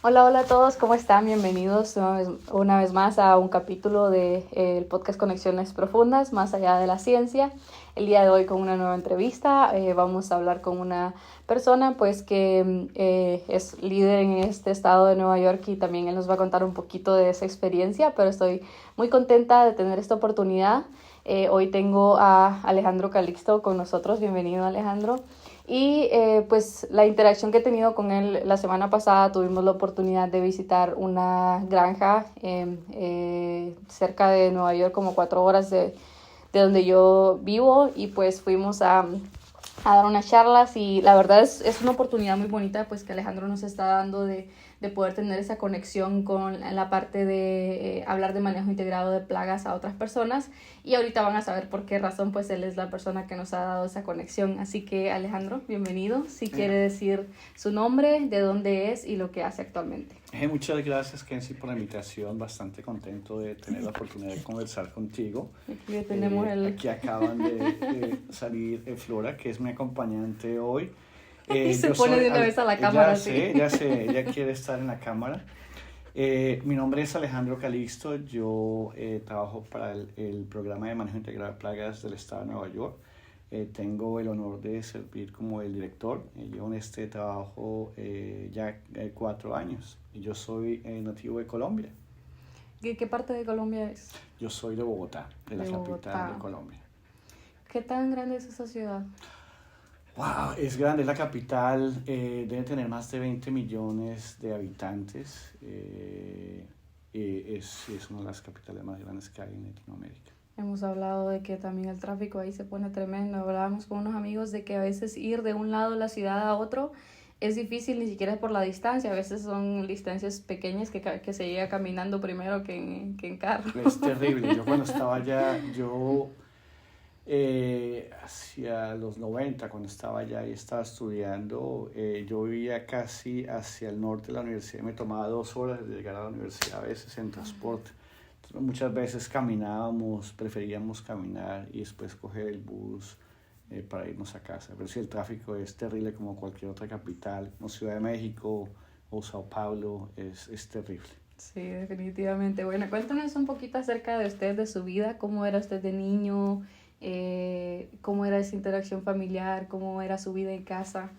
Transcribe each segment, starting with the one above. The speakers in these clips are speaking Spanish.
Hola, hola a todos, ¿cómo están? Bienvenidos una vez más a un capítulo del podcast Conexiones Profundas, más allá de la ciencia. El día de hoy con una nueva entrevista vamos a hablar con una persona pues que es líder en este estado de Nueva York y también él nos va a contar un poquito de esa experiencia, pero estoy muy contenta de tener esta oportunidad. Hoy tengo a Alejandro Calixto con nosotros. Bienvenido, Alejandro. Y pues la interacción que he tenido con él la semana pasada, tuvimos la oportunidad de visitar una granja cerca de Nueva York, como 4 horas de donde yo vivo, y pues fuimos a dar unas charlas y la verdad es una oportunidad muy bonita pues que Alejandro nos está dando de poder tener esa conexión con la parte de hablar de manejo integrado de plagas a otras personas, y ahorita van a saber por qué razón pues él es la persona que nos ha dado esa conexión. Así que Alejandro, bienvenido. Si quiere decir su nombre, de dónde es y lo que hace actualmente. Muchas gracias, Kenzie, por la invitación. Bastante contento de tener la oportunidad de conversar contigo. Aquí tenemos Aquí acaban de salir Flora, que es mi acompañante hoy. Y se pone de una vez a la cámara. Ya sé, ella quiere estar en la cámara. Mi nombre es Alejandro Calixto. Yo trabajo para el programa de manejo integral de plagas del estado de Nueva York. Tengo el honor de servir como el director. Llevo en este trabajo ya 4 años. Y yo soy nativo de Colombia. ¿Qué parte de Colombia es? Yo soy de Bogotá, de la capital Bogotá. de Colombia. ¿Qué tan grande es esa ciudad? Wow, es grande, es la capital, debe tener más de 20 millones de habitantes. Es una de las capitales más grandes que hay en Latinoamérica. Hemos hablado de que también el tráfico ahí se pone tremendo. Hablábamos con unos amigos de que a veces ir de un lado de la ciudad a otro es difícil, ni siquiera por la distancia. A veces son distancias pequeñas que se llega caminando primero que en carro. Es terrible. Yo cuando estaba allá, hacia los 90, cuando estaba allá y estaba estudiando, yo vivía casi hacia el norte de la universidad y me tomaba 2 horas de llegar a la universidad, a veces en transporte. Entonces, muchas veces caminábamos, preferíamos caminar y después coger el bus para irnos a casa. Pero sí, el tráfico es terrible como cualquier otra capital, como Ciudad de México o Sao Paulo, es terrible. Sí, definitivamente. Bueno, cuéntanos un poquito acerca de usted, de su vida, cómo era usted de niño, cómo era esa interacción familiar, cómo era su vida en casa.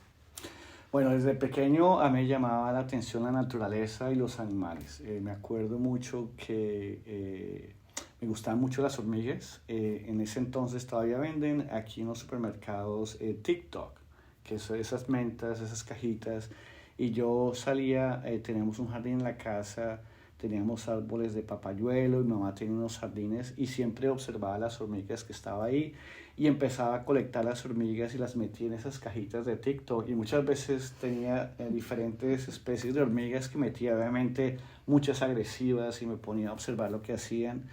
Bueno, desde pequeño a mí me llamaba la atención la naturaleza y los animales. Me acuerdo mucho que me gustaban mucho las hormigas. En ese entonces todavía venden aquí en los supermercados TikTok, que son esas mentas, esas cajitas. Y yo salía, teníamos un jardín en la casa, teníamos árboles de papayuelo, y mi mamá tenía unos jardines y siempre observaba las hormigas que estaba ahí y empezaba a colectar las hormigas y las metía en esas cajitas de TikTok, y muchas veces tenía diferentes especies de hormigas que metía, obviamente muchas agresivas, y me ponía a observar lo que hacían.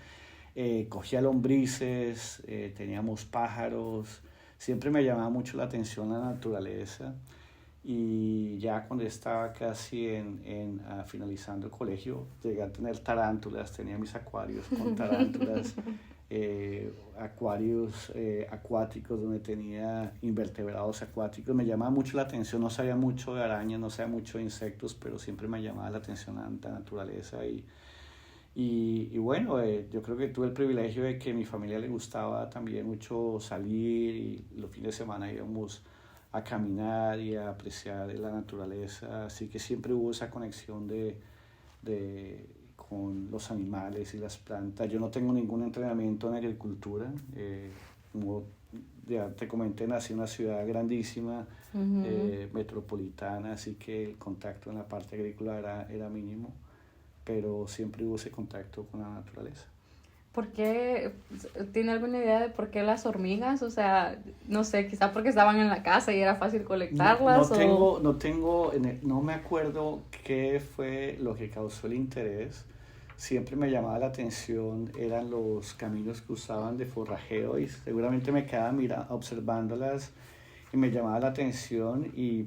Cogía lombrices, teníamos pájaros, siempre me llamaba mucho la atención la naturaleza. Y ya cuando estaba casi finalizando el colegio, llegué a tener tarántulas, tenía mis acuarios con tarántulas, acuarios acuáticos donde tenía invertebrados acuáticos. Me llamaba mucho la atención, no sabía mucho de arañas, no sabía mucho de insectos, pero siempre me llamaba la atención la naturaleza. Y bueno, yo creo que tuve el privilegio de que a mi familia le gustaba también mucho salir, y los fines de semana íbamos a caminar y a apreciar la naturaleza, así que siempre hubo esa conexión con los animales y las plantas. Yo no tengo ningún entrenamiento en agricultura, como ya te comenté, nací en una ciudad grandísima, metropolitana, así que el contacto en la parte agrícola era mínimo, pero siempre hubo ese contacto con la naturaleza. ¿Por qué? ¿Tiene alguna idea de por qué las hormigas? O sea, no sé, quizá porque estaban en la casa y era fácil colectarlas. No me acuerdo qué fue lo que causó el interés. Siempre me llamaba la atención, eran los caminos que usaban de forrajeo, y seguramente me quedaba observándolas y me llamaba la atención, y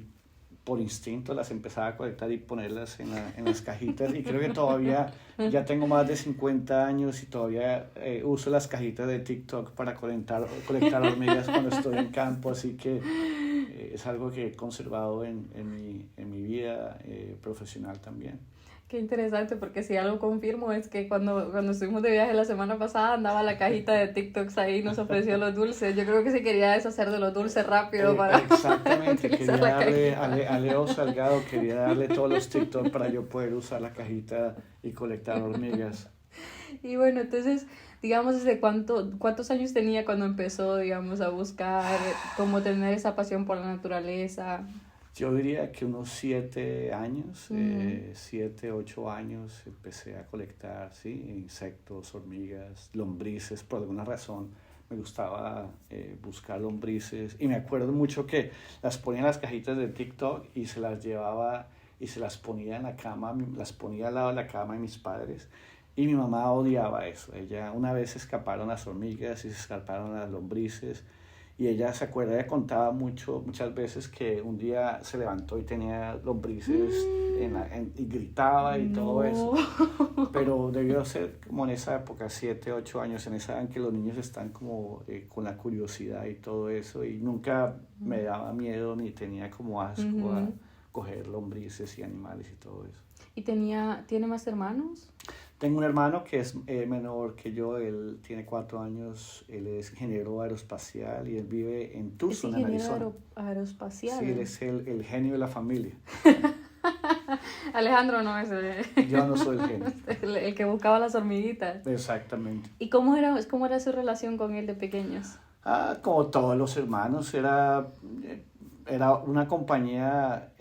por instinto las empezaba a colectar y ponerlas en las cajitas, y creo que todavía ya tengo más de 50 años y todavía uso las cajitas de TikTok para colectar hormigas cuando estoy en campo, así que es algo que he conservado en mi vida profesional también. Qué interesante, porque si algo confirmo es que cuando estuvimos de viaje la semana pasada andaba la cajita de TikToks ahí y nos ofreció los dulces. Yo creo que se quería deshacer de los dulces rápido para Exactamente, quería utilizar la darle cajita. a Leo Salgado, quería darle todos los TikToks para yo poder usar la cajita y colectar hormigas. Y bueno, entonces, digamos, ¿desde cuántos años tenía cuando empezó, digamos, a buscar cómo tener esa pasión por la naturaleza? Yo diría que unos 7 años, Ujú. 7, 8 años, empecé a colectar, ¿sí? Insectos, hormigas, lombrices, por alguna razón me gustaba buscar lombrices y me acuerdo mucho que las ponía en las cajitas de TikTok y se las llevaba y se las ponía en la cama, las ponía al lado de la cama de mis padres y mi mamá odiaba eso. Ella, una vez se escaparon las hormigas y se escaparon las lombrices y ella se acuerda, ella contaba muchas veces que un día se levantó y tenía lombrices y gritaba y todo eso. No. Pero debió ser como en esa época, 7, 8 años, en esa edad en que los niños están como con la curiosidad y todo eso. Y nunca me daba miedo ni tenía como asco a Ujú. coger lombrices y animales y todo eso. ¿Y tiene más hermanos? Tengo un hermano que es menor que yo, él tiene 4 años, él es ingeniero aeroespacial y él vive en Es Tucson, en ingeniero Arizona. Sí, él aeroespacial. es el genio de la familia. Alejandro no es Yo no soy el genio. el que buscaba las hormiguitas. Exactamente. ¿Y cómo era su relación con él de pequeños? Como todos los hermanos, era una compañía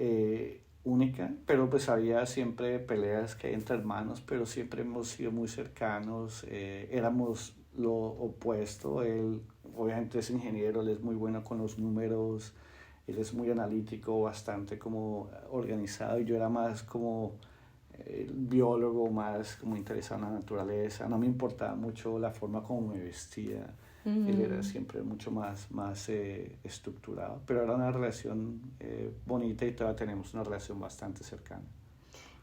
única, pero pues había siempre peleas que hay entre hermanos, pero siempre hemos sido muy cercanos, éramos lo opuesto, él obviamente es ingeniero, él es muy bueno con los números, él es muy analítico, bastante como organizado, y yo era más como biólogo, más como interesado en la naturaleza, no me importaba mucho la forma como me vestía. Él era Mm. siempre mucho más estructurado, pero era una relación bonita y todavía tenemos una relación bastante cercana.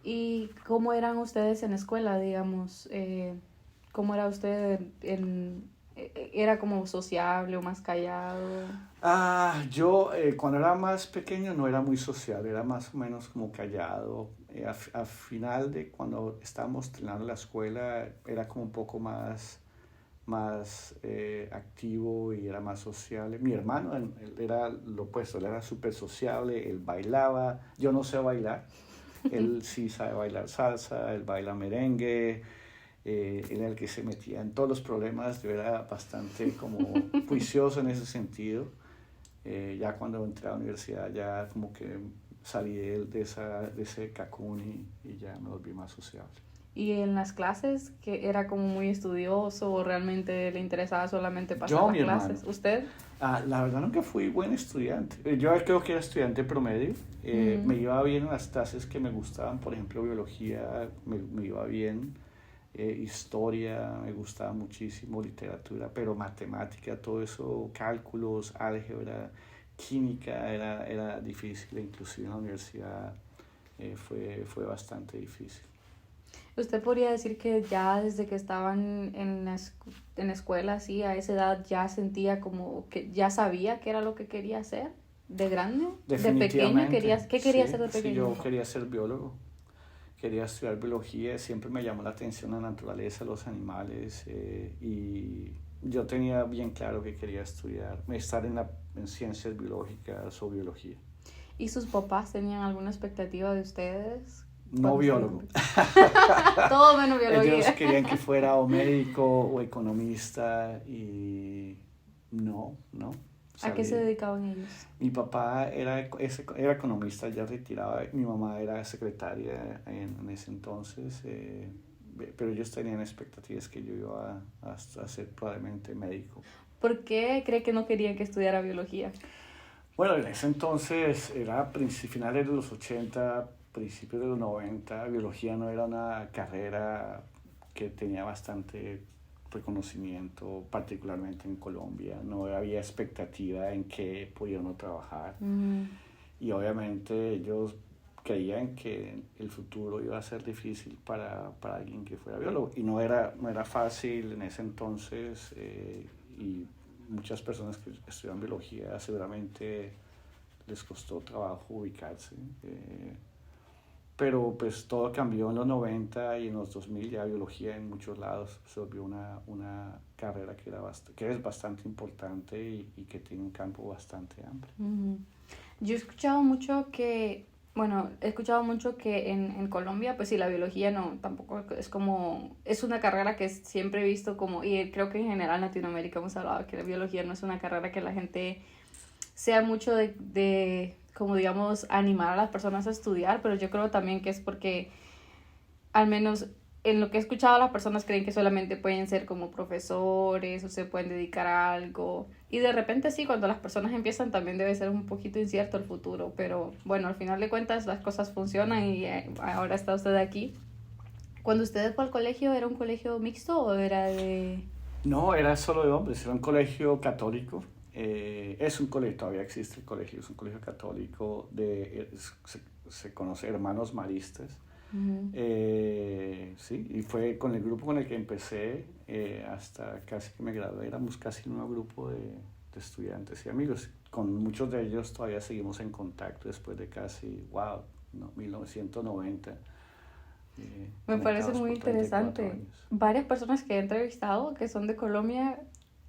¿Y cómo eran ustedes en escuela, digamos? ¿Cómo era usted era como sociable o más callado? Yo cuando era más pequeño no era muy social, era más o menos como callado. A final de cuando estábamos terminando la escuela era como un poco más activo y era más sociable. Mi hermano él era lo opuesto, él era súper sociable, él bailaba, yo no sé bailar, él sí sabe bailar salsa, él baila merengue, él era el que se metía en todos los problemas, yo era bastante como juicioso en ese sentido. Ya cuando entré a la universidad ya como que salí de ese cacún y ya me volví más sociable. ¿Y en las clases, que era como muy estudioso o realmente le interesaba solamente pasar Yo, las mi hermano, clases? ¿Usted? La verdad nunca fui buen estudiante. Yo creo que era estudiante promedio. Me Ujú. iba bien en las clases que me gustaban, por ejemplo, biología, me iba bien. Historia, me gustaba muchísimo, literatura, pero matemática, todo eso, cálculos, álgebra, química, era difícil, inclusive en la universidad fue bastante difícil. ¿Usted podría decir que ya desde que estaban en la escuela, así, a esa edad, ya sentía como que ya sabía qué era lo que quería hacer? ¿De grande? ¿De pequeño Definitivamente, qué quería sí, hacer de sí, pequeño? yo quería ser biólogo. Quería estudiar biología, siempre me llamó la atención la naturaleza, los animales, y yo tenía bien claro que quería estudiar, estar en ciencias biológicas o biología. ¿Y sus papás tenían alguna expectativa de ustedes No cuando estaban biólogo. pequeños? Todo menos Ellos biología. querían que fuera o médico o economista y no, ¿A qué se salí. dedicaban ellos? Mi papá era economista ya retirado, mi mamá era secretaria en ese entonces, pero ellos tenían expectativas que yo iba a ser probablemente médico. ¿Por qué cree que no querían que estudiara biología? Bueno, en ese entonces era finales de los 80, principios de los 90, biología no era una carrera que tenía bastante reconocimiento, particularmente en Colombia, no había expectativa en que podía uno trabajar. Mm. Y obviamente ellos creían que el futuro iba a ser difícil para alguien que fuera biólogo. Y no era fácil en ese entonces, y muchas personas que estudian biología seguramente les costó trabajo ubicarse. Pero pues todo cambió en los 90 y en los 2000 ya biología en muchos lados se volvió una carrera que es bastante importante y que tiene un campo bastante amplio. Uh-huh. Yo he escuchado mucho que, bueno, he escuchado mucho que en Colombia, pues sí, la biología no, tampoco es como, es una carrera que siempre he visto como, y creo que en general en Latinoamérica hemos hablado que la biología no es una carrera que la gente sea mucho de como digamos, animar a las personas a estudiar, pero yo creo también que es porque, al menos en lo que he escuchado, las personas creen que solamente pueden ser como profesores o se pueden dedicar a algo. Y de repente sí, cuando las personas empiezan también debe ser un poquito incierto el futuro, pero bueno, al final de cuentas las cosas funcionan y ahora está usted aquí. Cuando usted fue al colegio, ¿era un colegio mixto o era de...? No, era solo de hombres, era un colegio católico. Es un colegio, todavía existe el colegio, es un colegio católico, se conoce Hermanos Maristas. Uh-huh. Sí, y fue con el grupo con el que empecé hasta casi que me gradué, éramos casi el nuevo grupo de estudiantes y amigos. Con muchos de ellos todavía seguimos en contacto después de casi, wow, no, 1990. Me parece muy interesante. Varias personas que he entrevistado que son de Colombia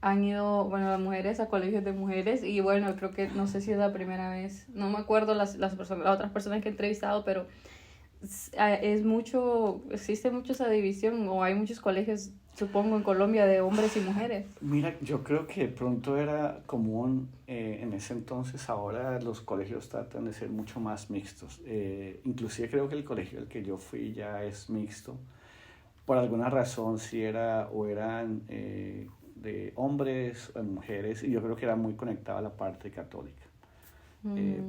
han ido, bueno, las mujeres a colegios de mujeres y bueno, creo que no sé si es la primera vez, no me acuerdo las otras personas que he entrevistado, pero existe mucho esa división o hay muchos colegios, supongo, en Colombia de hombres y mujeres. Mira, yo creo que de pronto era común en ese entonces, ahora los colegios tratan de ser mucho más mixtos. Inclusive creo que el colegio al que yo fui ya es mixto. Por alguna razón sí eran de hombres o mujeres y yo creo que era muy conectado a la parte católica.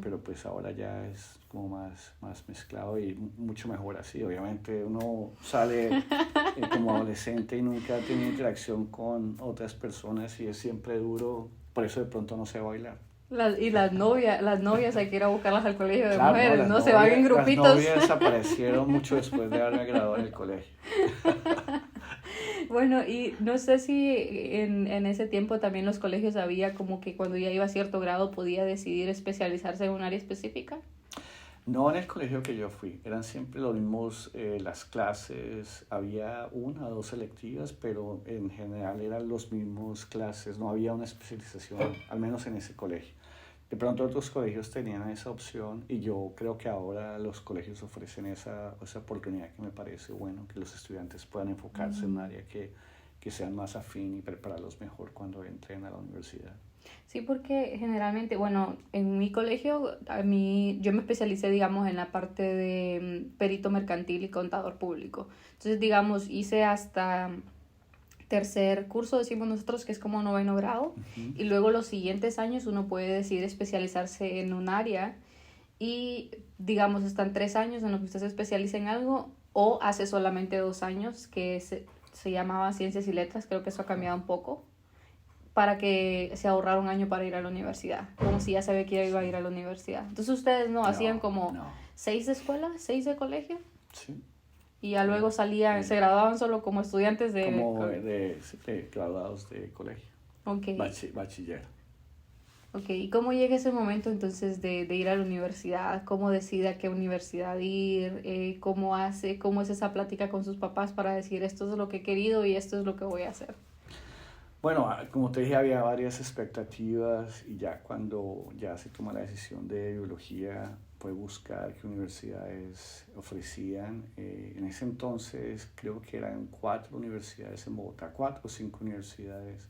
Pero pues ahora ya es como más mezclado y mucho mejor así. Obviamente uno sale como adolescente y nunca ha tenido interacción con otras personas y es siempre duro, por eso de pronto no se va a bailar. Y las novias hay que ir a buscarlas al colegio de Claro, mujeres, ¿no? Novias, se van en grupitos. Las novias desaparecieron mucho después de haberme graduado en el colegio. Bueno, y no sé si en ese tiempo también los colegios había como que cuando ya iba a cierto grado podía decidir especializarse en un área específica. No en el colegio que yo fui, eran siempre los mismos, las clases, había una o dos selectivas, pero en general eran los mismos clases, no había una especialización, al menos en ese colegio. De pronto otros colegios tenían esa opción y yo creo que ahora los colegios ofrecen esa oportunidad que me parece bueno, que los estudiantes puedan enfocarse en un área que sean más afín y prepararlos mejor cuando entren a la universidad. Sí, porque generalmente, bueno, en mi colegio, yo me especialicé, digamos, en la parte de perito mercantil y contador público. Entonces, digamos, hice hasta tercer curso, decimos nosotros, que es como 9º grado, Uh-huh. y luego los siguientes años uno puede decidir especializarse en un área y, digamos, están 3 años en los que usted se especializa en algo o hace solamente 2 años, que se llamaba Ciencias y Letras, creo que eso ha cambiado un poco, para que se ahorrara un año para ir a la universidad, como si ya sabía que iba a ir a la universidad. Entonces ustedes no hacían como 6 de escuela, 6 de colegio. Sí. Y ya luego salían, se graduaban solo como estudiantes de... Como de graduados de colegio. Okay. Bachiller. Ok, ¿y cómo llega ese momento entonces de ir a la universidad? ¿Cómo decide a qué universidad ir? ¿Cómo es esa plática con sus papás para decir esto es lo que he querido y esto es lo que voy a hacer? Bueno, como te dije, había varias expectativas y ya cuando ya se toma la decisión de biología, fue buscar qué universidades ofrecían. En ese entonces creo que eran 4 universidades en Bogotá, 4 o 5 universidades.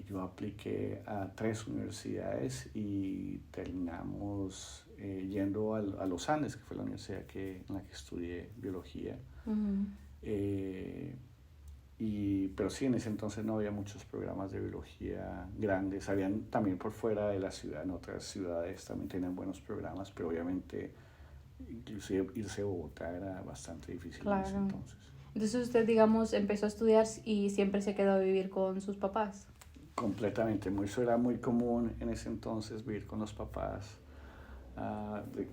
Yo apliqué a 3 universidades y terminamos yendo a los Andes, que fue la universidad en la que estudié biología. Uh-huh. Pero sí, en ese entonces no había muchos programas de biología grandes. Habían también por fuera de la ciudad, en otras ciudades también tenían buenos programas, pero obviamente inclusive irse a Bogotá era bastante difícil. Claro. En ese entonces. Entonces usted, digamos, empezó a estudiar y siempre se quedó a vivir con sus papás. Completamente, eso era muy común en ese entonces, vivir con los papás.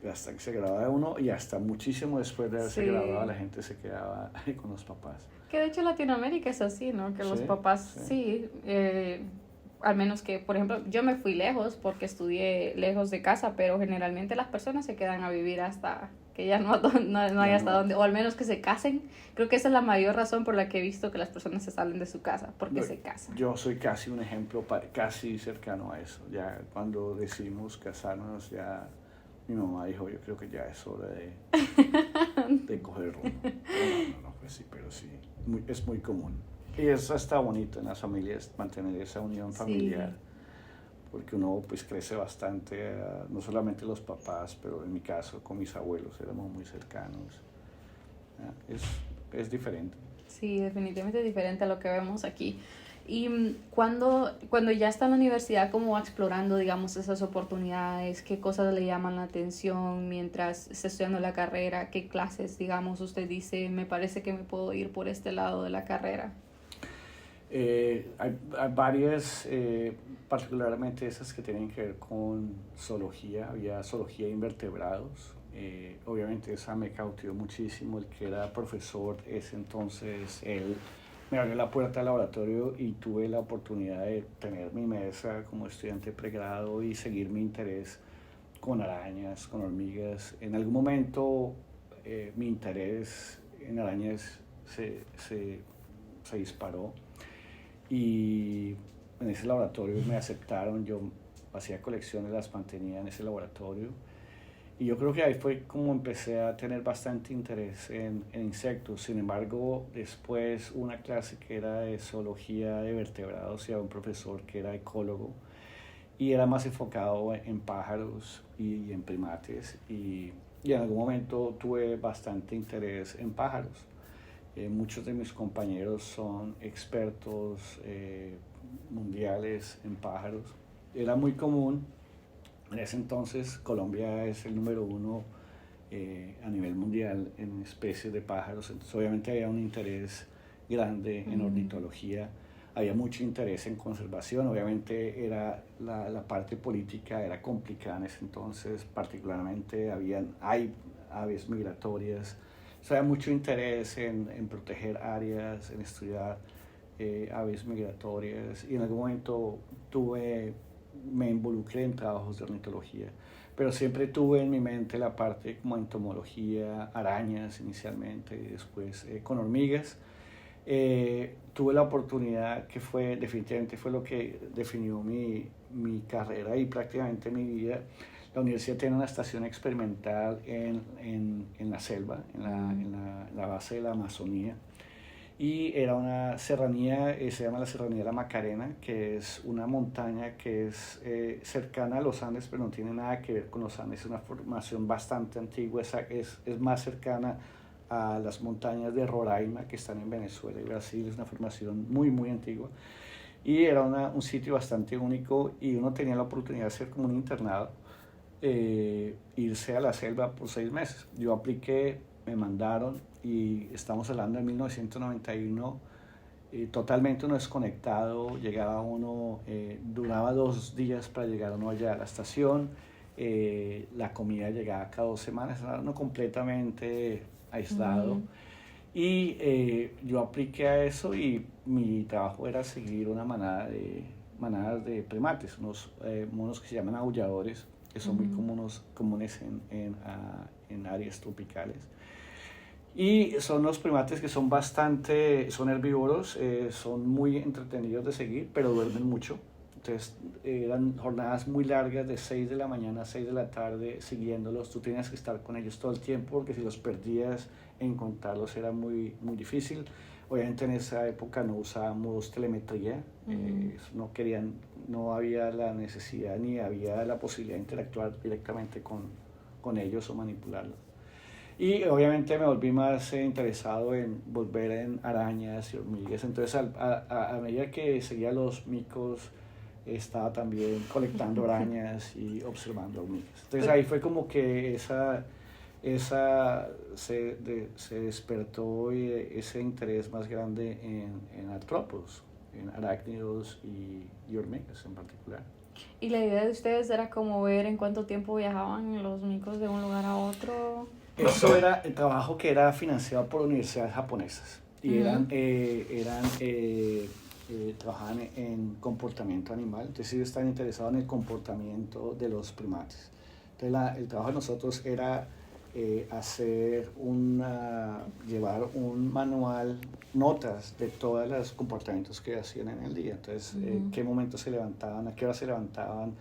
Hasta que se graduaba uno y hasta muchísimo después de haberse graduado la gente se quedaba con los papás. Que de hecho Latinoamérica es así, ¿no? Que los papás al menos que, por ejemplo, yo me fui lejos porque estudié lejos de casa, pero generalmente las personas se quedan a vivir hasta que ya no hay Ya hasta no. dónde, o al menos que se casen. Creo que esa es la mayor razón por la que he visto que las personas se salen de su casa, porque No, se casan. yo soy casi un ejemplo, casi cercano a eso. Ya cuando decidimos casarnos, ya mi mamá dijo, yo creo que ya es hora de coger rumbo. Pero no, pues sí, pero sí, es muy común. Y eso está bonito en las familias, mantener esa unión familiar, Sí, porque uno pues crece bastante, no solamente los papás, pero en mi caso con mis abuelos éramos muy cercanos. Es diferente. sí, definitivamente es diferente a lo que vemos aquí. Y cuando ya está en la universidad, ¿cómo va explorando, digamos, esas oportunidades? ¿Qué cosas le llaman la atención mientras está estudiando la carrera? ¿Qué clases, digamos, usted dice, me parece que me puedo ir por este lado de la carrera? Hay varias, particularmente esas que tienen que ver con zoología, había zoología de invertebrados. Obviamente esa me cautivó muchísimo, el que era profesor ese entonces, él me abrió la puerta al laboratorio y tuve la oportunidad de tener mi mesa como estudiante de pregrado y seguir mi interés con arañas, con hormigas. En algún momento mi interés en arañas se disparó y en ese laboratorio me aceptaron, yo hacía colecciones, las mantenía en ese laboratorio y yo creo que ahí fue como empecé a tener bastante interés en insectos. Sin embargo, después una clase que era de zoología de vertebrados y a un profesor que era ecólogo y era más enfocado en pájaros y en primates y en algún momento tuve bastante interés en pájaros. Muchos de mis compañeros son expertos mundiales en pájaros. Era muy común, en ese entonces Colombia es el número uno a nivel mundial en especies de pájaros, entonces obviamente había un interés grande en Mm, ornitología, había mucho interés en conservación, obviamente era la parte política era complicada en ese entonces, particularmente hay aves migratorias, o sea, hay mucho interés en proteger áreas, en estudiar aves migratorias y en algún momento me involucré en trabajos de ornitología, pero siempre tuve en mi mente la parte como entomología, arañas inicialmente y después con hormigas. Tuve la oportunidad que definitivamente fue lo que definió mi carrera y prácticamente mi vida. La universidad tiene una estación experimental en la selva, mm, en la base de la Amazonía. Y era una serranía, se llama la Serranía de la Macarena, que es una montaña que es cercana a los Andes, pero no tiene nada que ver con los Andes. Es una formación bastante antigua, es más cercana a las montañas de Roraima, que están en Venezuela y Brasil. Es una formación muy, muy antigua. Y era un sitio bastante único y uno tenía la oportunidad de hacer como un internado, irse a la selva por 6 meses. Yo apliqué, me mandaron y estamos hablando de 1991, totalmente uno desconectado, llegaba uno, duraba 2 días para llegar uno allá a la estación, la comida llegaba cada 2 semanas, era uno completamente aislado. mm, Y yo apliqué a eso y mi trabajo era seguir manadas de primates, unos monos que se llaman aulladores, que son muy mm, comunes en áreas tropicales. Y son los primates que son herbívoros, son muy entretenidos de seguir, pero duermen mucho. Entonces eran jornadas muy largas de 6 de la mañana a 6 de la tarde siguiéndolos. Tú tenías que estar con ellos todo el tiempo porque si los perdías, encontrarlos era muy, muy difícil. Obviamente en esa época no usábamos telemetría, mm. no había la necesidad ni había la posibilidad de interactuar directamente con ellos o manipularlos. Y obviamente me volví más interesado en volver en arañas y hormigas. Entonces, a medida que seguía los micos, estaba también colectando arañas y observando hormigas. Entonces, ahí fue como que se despertó ese interés más grande en artrópodos, en arácnidos y hormigas en particular. Y la idea de ustedes era como ver en cuánto tiempo viajaban los micos de un lugar a otro. Eso era el trabajo que era financiado por universidades japonesas y Ujú. eran trabajaban en comportamiento animal, entonces ellos estaban interesados en el comportamiento de los primates. Entonces el trabajo de nosotros era llevar un manual, notas de todos los comportamientos que hacían en el día. Entonces, qué momentos se levantaban, a qué hora se levantaban,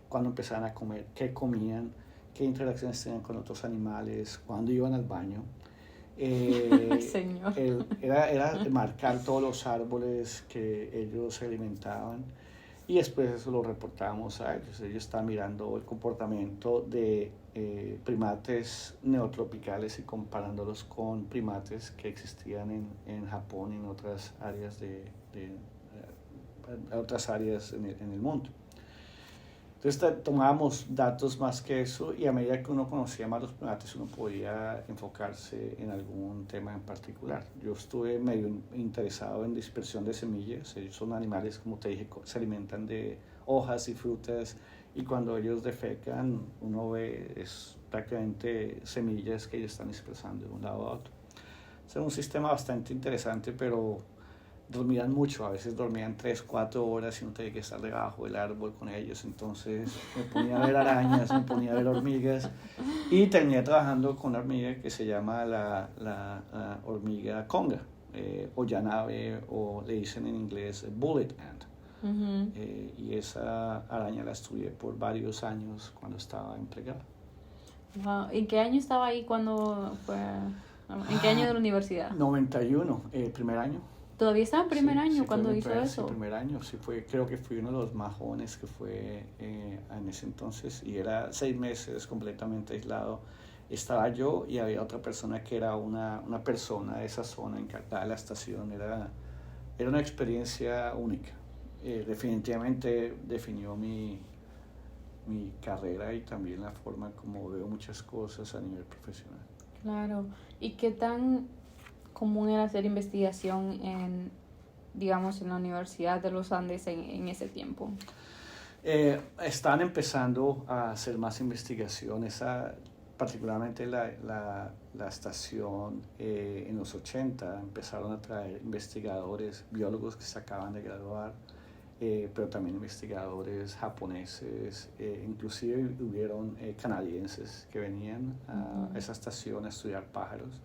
cuándo empezaban a comer, qué comían, qué interacciones tenían con otros animales, cuándo iban al baño. Señor. Era marcar todos los árboles que ellos se alimentaban y después eso lo reportábamos a ellos. Ellos estaban mirando el comportamiento de primates neotropicales y comparándolos con primates que existían en Japón y en otras áreas otras áreas en el mundo. Entonces tomábamos datos más que eso y a medida que uno conocía más los primates uno podía enfocarse en algún tema en particular. Yo estuve medio interesado en dispersión de semillas. Ellos son animales, como te dije, se alimentan de hojas y frutas y cuando ellos defecan uno ve es prácticamente semillas que ellos están dispersando de un lado a otro. Es un sistema bastante interesante, pero dormían mucho, a veces dormían 3, 4 horas y uno tenía que estar debajo del árbol con ellos, entonces me ponía a ver arañas, me ponía a ver hormigas y terminé trabajando con una hormiga que se llama la hormiga conga, o llanabe, o le dicen en inglés bullet ant. Y esa araña la estudié por varios años cuando estaba empleado. Wow. ¿En qué año estaba ahí cuando fue? ¿En qué año de la universidad? 91, primer año. ¿Todavía estaba en primer año cuando hizo Sí, eso? primer año, sí creo que fui uno de los más jóvenes que fue en ese entonces y era 6 meses completamente aislado. Estaba yo y había otra persona que era una persona de esa zona encargada de la estación. Era una experiencia única. Definitivamente definió mi carrera y también la forma como veo muchas cosas a nivel profesional. Claro. ¿Y qué tan común era hacer investigación digamos, en la Universidad de los Andes en ese tiempo? Están empezando a hacer más investigación, particularmente la estación en los 80 empezaron a traer investigadores, biólogos que se acaban de graduar, pero también investigadores japoneses, inclusive hubieron canadienses que venían a esa estación a estudiar pájaros.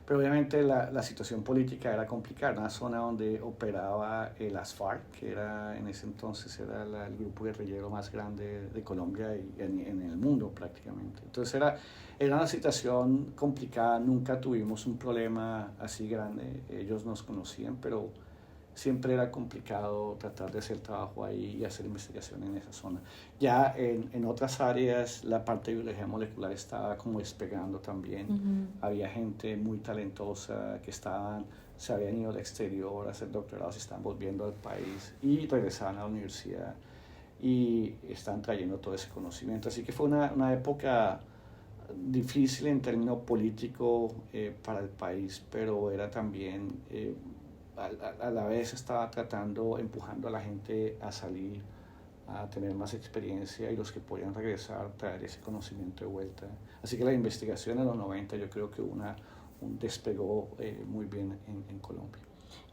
Pero obviamente la situación política era complicada, una zona donde operaba las FARC, que era en ese entonces era el grupo guerrillero más grande de Colombia y en el mundo prácticamente. Entonces era una situación complicada, nunca tuvimos un problema así grande, ellos nos conocían, pero siempre era complicado tratar de hacer trabajo ahí y hacer investigación en esa zona. Ya en otras áreas la parte de biología molecular estaba como despegando también. Había gente muy talentosa que se habían ido al exterior a hacer doctorados y estaban volviendo al país y regresaban a la universidad y están trayendo todo ese conocimiento. Así que fue una época difícil en términos políticos para el país, pero era también a la vez estaba empujando a la gente a salir, a tener más experiencia y los que podían regresar, traer ese conocimiento de vuelta. Así que la investigación en los 90 yo creo que despegó muy bien en Colombia.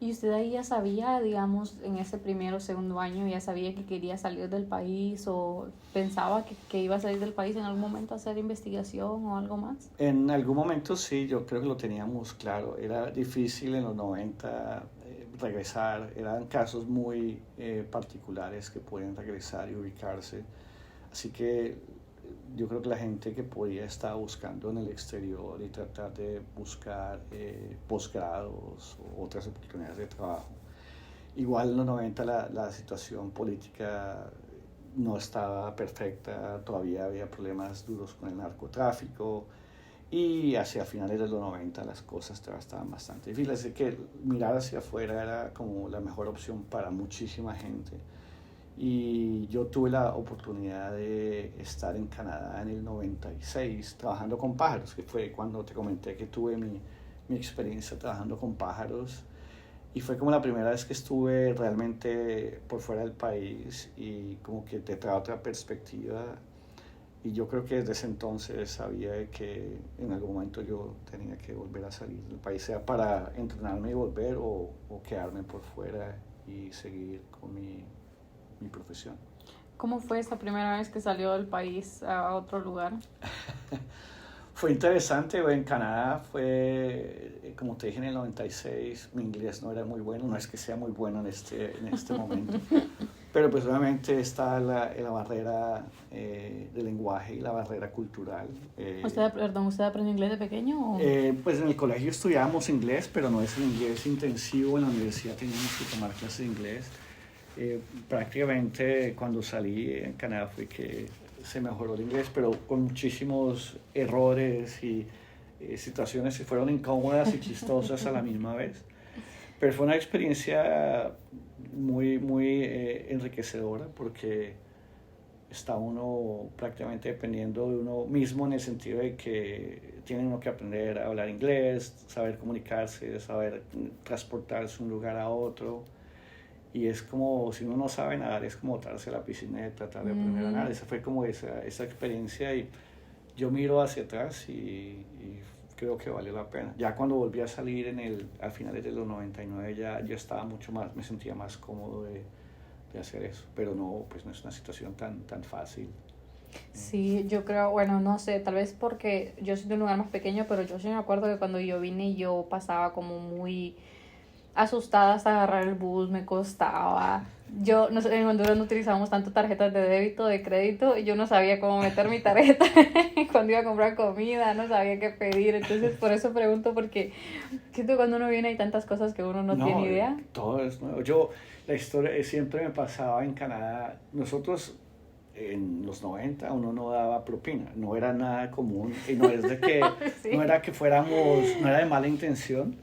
¿Y usted ahí ya sabía, digamos, en ese primero o segundo año, ya sabía que quería salir del país o pensaba que iba a salir del país en algún momento a hacer investigación o algo más? En algún momento sí, yo creo que lo teníamos claro. Era difícil en los 90 regresar, eran casos muy particulares que pueden regresar y ubicarse. Así que yo creo que la gente que podía estar buscando en el exterior y tratar de buscar posgrados o otras oportunidades de trabajo. Igual en los 90 la situación política no estaba perfecta, todavía había problemas duros con el narcotráfico y hacia finales de los 90 las cosas estaban bastante difíciles. Así que mirar hacia afuera era como la mejor opción para muchísima gente. Y yo tuve la oportunidad de estar en Canadá en el 96 trabajando con pájaros, que fue cuando te comenté que tuve mi experiencia trabajando con pájaros. Y fue como la primera vez que estuve realmente por fuera del país y como que te trae otra perspectiva. Y yo creo que desde ese entonces sabía que en algún momento yo tenía que volver a salir del país, sea para entrenarme y volver o quedarme por fuera y seguir con mi profesión. ¿Cómo fue esa primera vez que salió del país a otro lugar? Fue interesante, en Canadá fue, como te dije, en el 96, mi inglés no era muy bueno, no es que sea muy bueno en este momento, pero pues obviamente está la barrera del lenguaje y la barrera cultural. ¿Usted aprendió inglés de pequeño? O? Pues en el colegio estudiábamos inglés, pero no es el inglés intensivo, en la universidad teníamos que tomar clases de inglés. Prácticamente cuando salí en Canadá fue que se mejoró el inglés, pero con muchísimos errores y situaciones que fueron incómodas y chistosas a la misma vez. Pero fue una experiencia muy enriquecedora porque está uno prácticamente dependiendo de uno mismo en el sentido de que tiene uno que aprender a hablar inglés, saber comunicarse, saber transportarse de un lugar a otro. Y es como, si uno no sabe nadar, es como botarse a la piscina y tratar de aprender a nadar. Esa fue como esa experiencia y yo miro hacia atrás y creo que valió la pena. Ya cuando volví a salir a finales de los 99 ya estaba mucho más, me sentía más cómodo de hacer eso. Pero no, pues no es una situación tan fácil. Sí, yo creo, bueno, no sé, tal vez porque yo soy de un lugar más pequeño, pero yo sí me acuerdo que cuando yo vine yo pasaba como muy asustada hasta agarrar el bus, me costaba. Yo, no sé, en Honduras no utilizábamos tanto tarjetas de débito, de crédito, y yo no sabía cómo meter mi tarjeta cuando iba a comprar comida, no sabía qué pedir, entonces por eso pregunto, porque siento que cuando uno viene hay tantas cosas que uno no tiene No, idea. todo es nuevo. La historia siempre me pasaba en Canadá. Nosotros en los 90 uno no daba propina, no era nada común y no es de que, no Sí, era que fuéramos, no era de mala intención,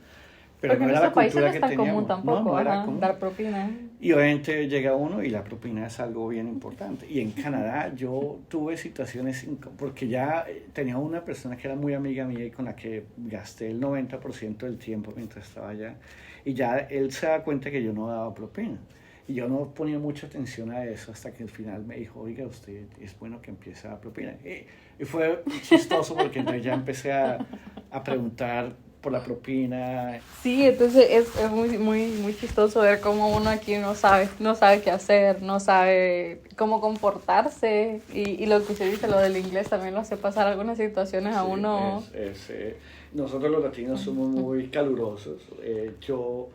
pero porque no en era la nuestro país no cultura es que tan común teníamos, no, tampoco, no era ajá, común. dar propina. Y obviamente llega uno y la propina es algo bien importante. Y en Canadá yo tuve situaciones, porque ya tenía una persona que era muy amiga mía y con la que gasté el 90% del tiempo mientras estaba allá. Y ya él se da cuenta que yo no daba propina. Y yo no ponía mucha atención a eso hasta que al final me dijo, oiga, usted es bueno que empiece a dar propina. Y fue chistoso porque entonces ya empecé a preguntar por la propina. Sí, entonces es muy chistoso ver cómo uno aquí no sabe qué hacer, no sabe cómo comportarse y lo que usted dice, lo del inglés también lo hace pasar algunas situaciones a Sí, uno. nosotros los latinos somos muy calurosos. Yo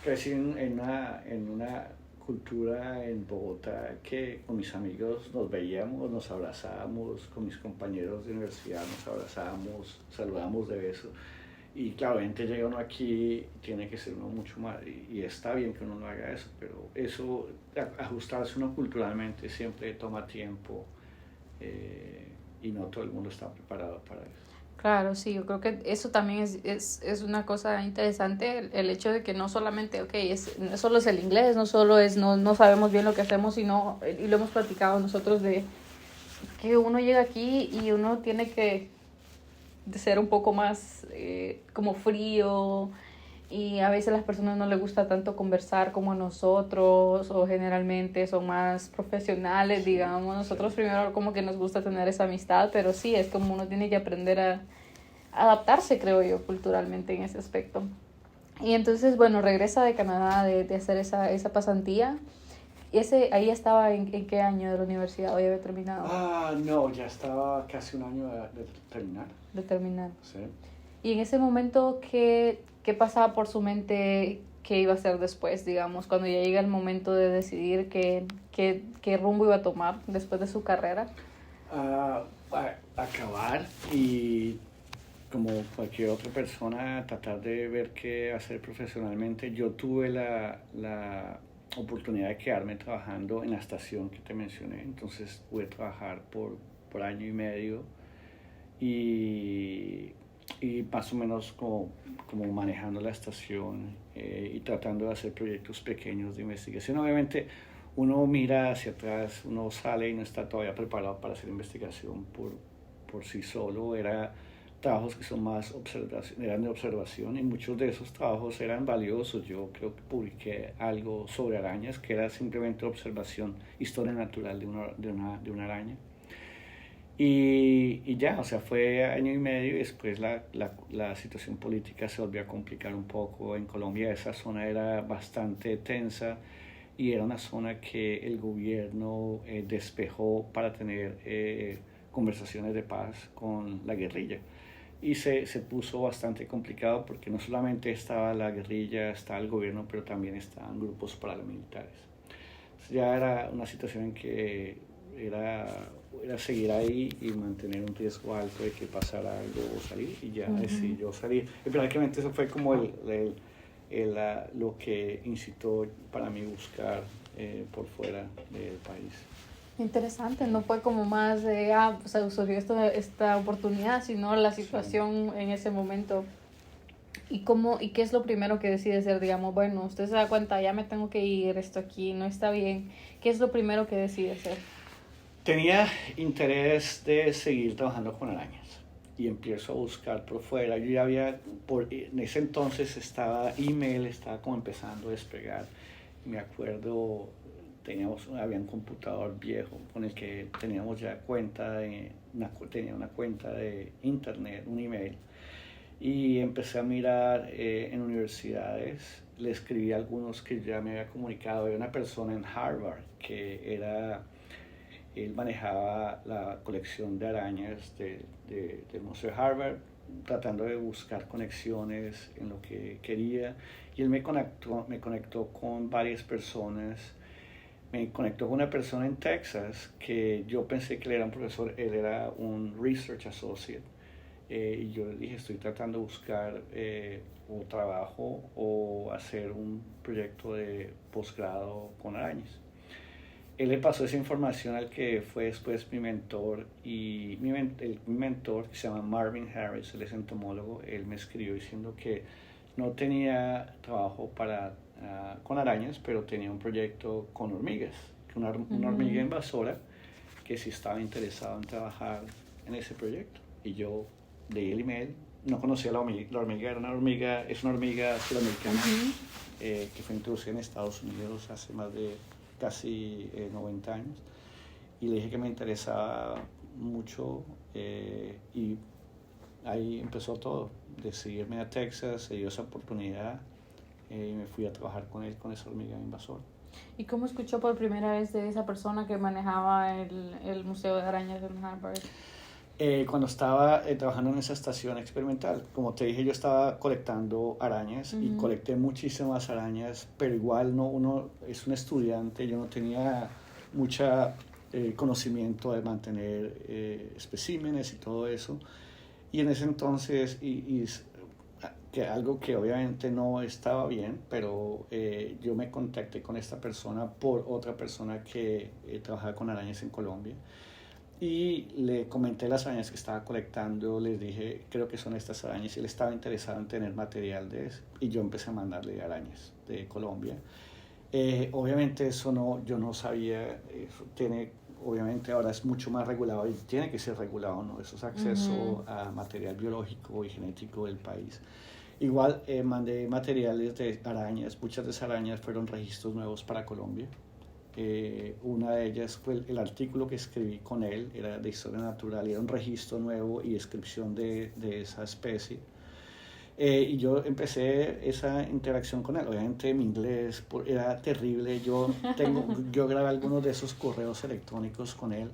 crecí en una cultura en Bogotá que con mis amigos nos veíamos, nos abrazábamos, con mis compañeros de universidad nos abrazábamos, saludábamos de beso. Y claro, gente llega uno aquí, tiene que ser uno mucho más, y está bien que uno no haga eso, pero eso, ajustarse uno culturalmente siempre toma tiempo y no todo el mundo está preparado para eso. Claro, sí, yo creo que eso también es una cosa interesante, el hecho de que no solamente, ok, no solo es el inglés, no solo es, no sabemos bien lo que hacemos, sino, y lo hemos platicado nosotros, de que uno llega aquí y uno tiene que de ser un poco más como frío y a veces a las personas no les gusta tanto conversar como nosotros o generalmente son más profesionales, Sí, digamos. sí, Nosotros primero como que nos gusta tener esa amistad, pero sí, es como uno tiene que aprender a adaptarse, creo yo, culturalmente en ese aspecto. Y entonces, bueno, regresa de Canadá de hacer esa pasantía. ¿Y ahí estaba en qué año de la universidad? ¿O ya había terminado No, ya estaba casi un año de terminar. de terminar? Sí. Y en ese momento, ¿qué pasaba por su mente que iba a hacer después, digamos, cuando ya llega el momento de decidir qué rumbo iba a tomar después de su carrera? Acabar y como cualquier otra persona tratar de ver qué hacer profesionalmente. Yo tuve la oportunidad de quedarme trabajando en la estación que te mencioné, entonces pude trabajar por año y medio y, y más o menos como manejando la estación y tratando de hacer proyectos pequeños de investigación. Obviamente uno mira hacia atrás, uno sale y no está todavía preparado para hacer investigación por sí solo. Era trabajos que son más eran de observación y muchos de esos trabajos eran valiosos. Yo creo que publiqué algo sobre arañas que era simplemente observación, historia natural de una araña. Y ya, o sea, fue año y medio y después la situación política se volvió a complicar un poco. En Colombia esa zona era bastante tensa y era una zona que el gobierno despejó para tener conversaciones de paz con la guerrilla. Y se puso bastante complicado porque no solamente estaba la guerrilla, estaba el gobierno, pero también estaban grupos paramilitares. Ya era una situación en que era seguir ahí y mantener un riesgo alto de que pasara algo o salir, y ya decidí yo salir. Y prácticamente eso fue como lo que incitó para mí buscar por fuera del país. Interesante, no fue como más de, pues surgió esta oportunidad, sino la situación en ese momento. ¿Y qué es lo primero que decide hacer? Digamos, bueno, usted se da cuenta, ya me tengo que ir, esto aquí no está bien. ¿Qué es lo primero que decide hacer? Tenía interés de seguir trabajando con arañas y empiezo a buscar por fuera. Yo ya en ese entonces email estaba como empezando a despegar. Me acuerdo, había un computador viejo con el que teníamos ya tenía una cuenta de internet, un email. Y empecé a mirar en universidades, le escribí a algunos que ya me había comunicado. Había una persona en Harvard él manejaba la colección de arañas del Museo de Harvard, tratando de buscar conexiones en lo que quería. Y él me conectó con varias personas. Me conectó con una persona en Texas que yo pensé que él era un profesor, él era un Research Associate. Y yo le dije, estoy tratando de buscar o trabajo o hacer un proyecto de posgrado con arañas. Él le pasó esa información al que fue después mi mentor, y mi mentor, que se llama Marvin Harris, él es entomólogo. Él me escribió diciendo que no tenía trabajo con arañas, pero tenía un proyecto con hormigas, una hormiga invasora, que sí estaba interesado en trabajar en ese proyecto. Y yo leí el email, no conocía la hormiga, es una hormiga sudamericana que fue introducida en Estados Unidos hace más de casi 90 años, y le dije que me interesaba mucho, y ahí empezó todo. Decidí irme a Texas, se dio esa oportunidad y me fui a trabajar con él, con esa hormiga invasora. ¿Y cómo escuchó por primera vez de esa persona que manejaba el Museo de Arañas en Harvard? Cuando estaba trabajando en esa estación experimental, como te dije, yo estaba colectando arañas y colecté muchísimas arañas, pero igual uno es un estudiante, yo no tenía mucha conocimiento de mantener especímenes y todo eso. Y en ese entonces, que algo que obviamente no estaba bien, pero yo me contacté con esta persona por otra persona que trabajaba con arañas en Colombia. Y le comenté las arañas que estaba colectando, les dije, creo que son estas arañas, y él estaba interesado en tener material de eso. Y yo empecé a mandarle arañas de Colombia. Obviamente yo no sabía, obviamente ahora es mucho más regulado y tiene que ser regulado, ¿no? Eso es acceso a material biológico y genético del país. Igual mandé materiales de arañas, muchas de esas arañas fueron registros nuevos para Colombia. Una de ellas fue el artículo que escribí con él, era de historia natural, era un registro nuevo y descripción de esa especie. Y yo empecé esa interacción con él. Obviamente mi inglés era terrible. Yo grabé algunos de esos correos electrónicos con él.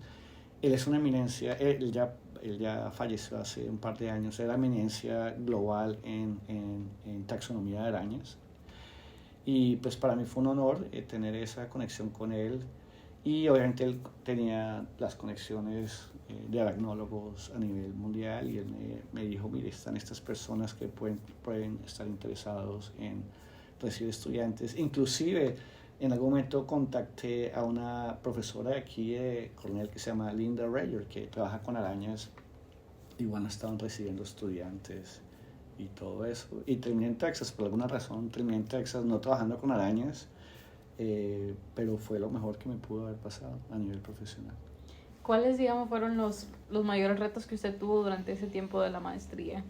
Él es una eminencia, él ya falleció hace un par de años, era eminencia global en taxonomía de arañas. Y pues para mí fue un honor tener esa conexión con él. Y obviamente él tenía las conexiones de aracnólogos a nivel mundial, y él me dijo, mire, están estas personas que pueden estar interesados en recibir estudiantes. Inclusive en algún momento contacté a una profesora de aquí de Cornell que se llama Linda Rayer, que trabaja con arañas. Igual estaban recibiendo estudiantes y todo eso. Y terminé en Texas, por alguna razón terminé en Texas no trabajando con arañas, pero fue lo mejor que me pudo haber pasado a nivel profesional. ¿Cuáles, digamos, fueron los mayores retos que usted tuvo durante ese tiempo de la maestría?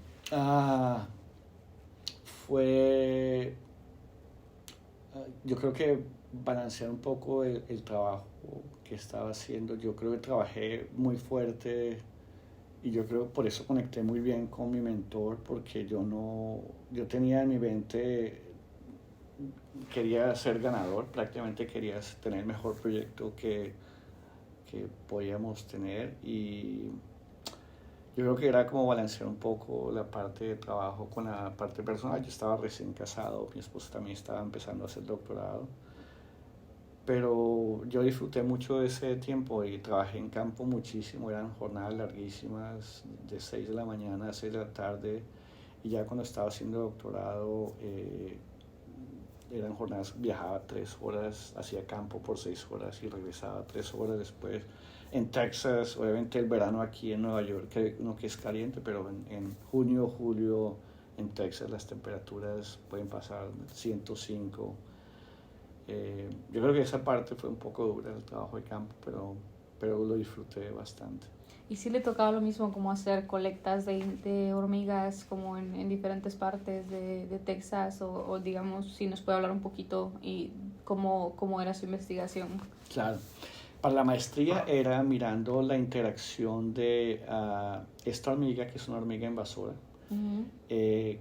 Yo creo que balancear un poco el trabajo que estaba haciendo. Yo creo que trabajé muy fuerte y yo creo que por eso conecté muy bien con mi mentor, porque yo tenía en mi mente, quería ser ganador, prácticamente quería tener el mejor proyecto que podíamos tener, y yo creo que era como balancear un poco la parte de trabajo con la parte personal. Yo estaba recién casado, mi esposa también estaba empezando a hacer doctorado, pero yo disfruté mucho de ese tiempo y trabajé en campo muchísimo, eran jornadas larguísimas, de 6 de la mañana a 6 de la tarde, y ya cuando estaba haciendo doctorado, eran jornadas, viajaba 3 horas, hacía campo por 6 horas y regresaba 3 horas después. En Texas, obviamente el verano aquí en Nueva York, que, no que es caliente, pero en junio, julio, en Texas las temperaturas pueden pasar 105. Yo creo que esa parte fue un poco dura del trabajo de campo, pero lo disfruté bastante. ¿Y si le tocaba lo mismo como hacer colectas de hormigas como en diferentes partes de Texas o digamos si nos puede hablar un poquito y cómo era su investigación? Claro. Para la maestría era mirando la interacción de esta hormiga, que es una hormiga invasora, Uh-huh.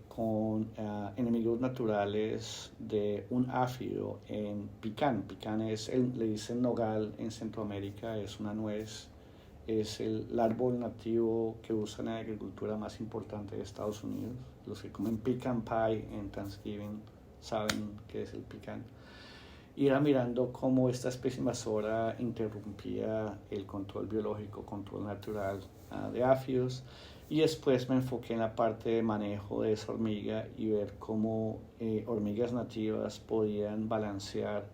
con enemigos naturales de un áfido en picán. Picán es, le dicen nogal en Centroamérica, es una nuez, es el árbol nativo que usan en la agricultura más importante de Estados Unidos. Los que comen pecan pie en Thanksgiving saben qué es el picán. Y era mirando cómo esta especie invasora interrumpía el control biológico, control natural de áfidos. Y después me enfoqué en la parte de manejo de esa hormiga y ver cómo hormigas nativas podían balancear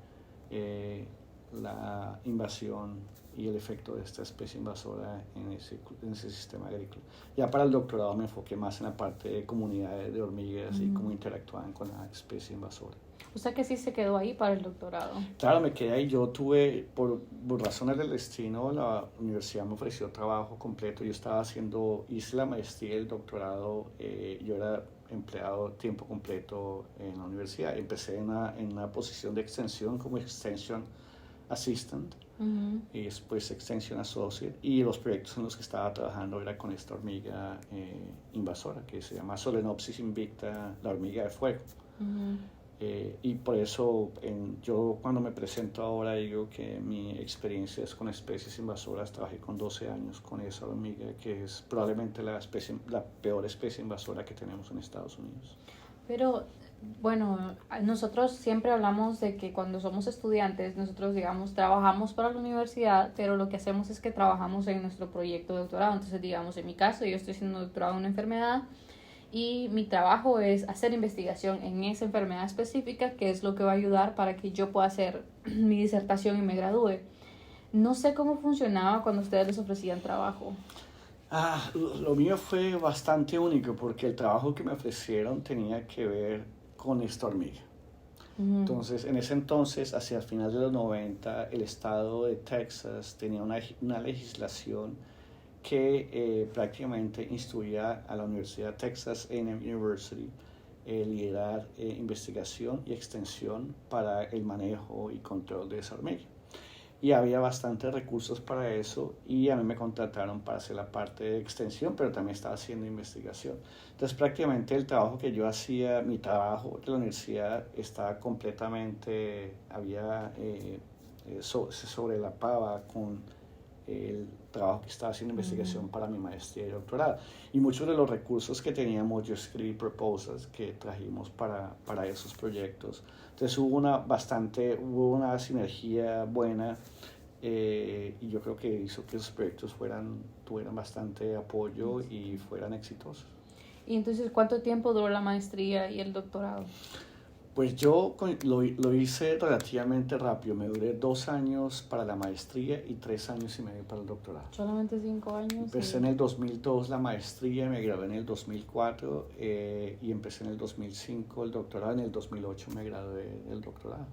la invasión y el efecto de esta especie invasora en ese sistema agrícola. Ya para el doctorado me enfoqué más en la parte de comunidades de hormigas y cómo interactuaban con la especie invasora. O sea que sí se quedó ahí para el doctorado. Claro, me quedé ahí. Yo tuve, por razones del destino, la universidad me ofreció trabajo completo. Yo estaba hice la maestría y el doctorado. Yo era empleado tiempo completo en la universidad. Empecé en una posición de extensión como Extension Assistant Uh-huh. y después Extension Associate. Y los proyectos en los que estaba trabajando era con esta hormiga invasora que se llama Solenopsis invicta, la hormiga de fuego. Uh-huh. Y por eso yo cuando me presento ahora digo que mi experiencia es con especies invasoras. Trabajé con 12 años con esa hormiga, que es probablemente la peor especie invasora que tenemos en Estados Unidos. Pero bueno, nosotros siempre hablamos de que cuando somos estudiantes, nosotros digamos trabajamos para la universidad, pero lo que hacemos es que trabajamos en nuestro proyecto de doctorado. Entonces digamos en mi caso yo estoy haciendo doctorado en una enfermedad y mi trabajo es hacer investigación en esa enfermedad específica, que es lo que va a ayudar para que yo pueda hacer mi disertación y me gradúe. No sé cómo funcionaba cuando ustedes les ofrecían trabajo. Lo mío fue bastante único porque el trabajo que me ofrecieron tenía que ver con esta hormiga. Uh-huh. Entonces, en ese entonces, hacia el final de los 90, el estado de Texas tenía una legislación que prácticamente instruía a la Universidad Texas A&M University liderar investigación y extensión para el manejo y control de esa hormiga. Y había bastantes recursos para eso y a mí me contrataron para hacer la parte de extensión, pero también estaba haciendo investigación. Entonces prácticamente el trabajo que yo hacía, mi trabajo de la universidad estaba completamente, se sobrelapaba con el trabajo que estaba haciendo investigación para mi maestría y doctorado. Y muchos de los recursos que teníamos, yo escribí proposals que trajimos para esos proyectos. Entonces hubo una sinergia buena y yo creo que hizo que esos proyectos tuvieran bastante apoyo y fueran exitosos. Y entonces, ¿cuánto tiempo duró la maestría y el doctorado? Pues yo lo hice relativamente rápido. Me duré 2 años para la maestría y 3 años y medio para el doctorado. Solamente 5 años. Empecé en el 2002 la maestría, me gradué en el 2004 y empecé en el 2005 el doctorado. En el 2008 me gradué del doctorado.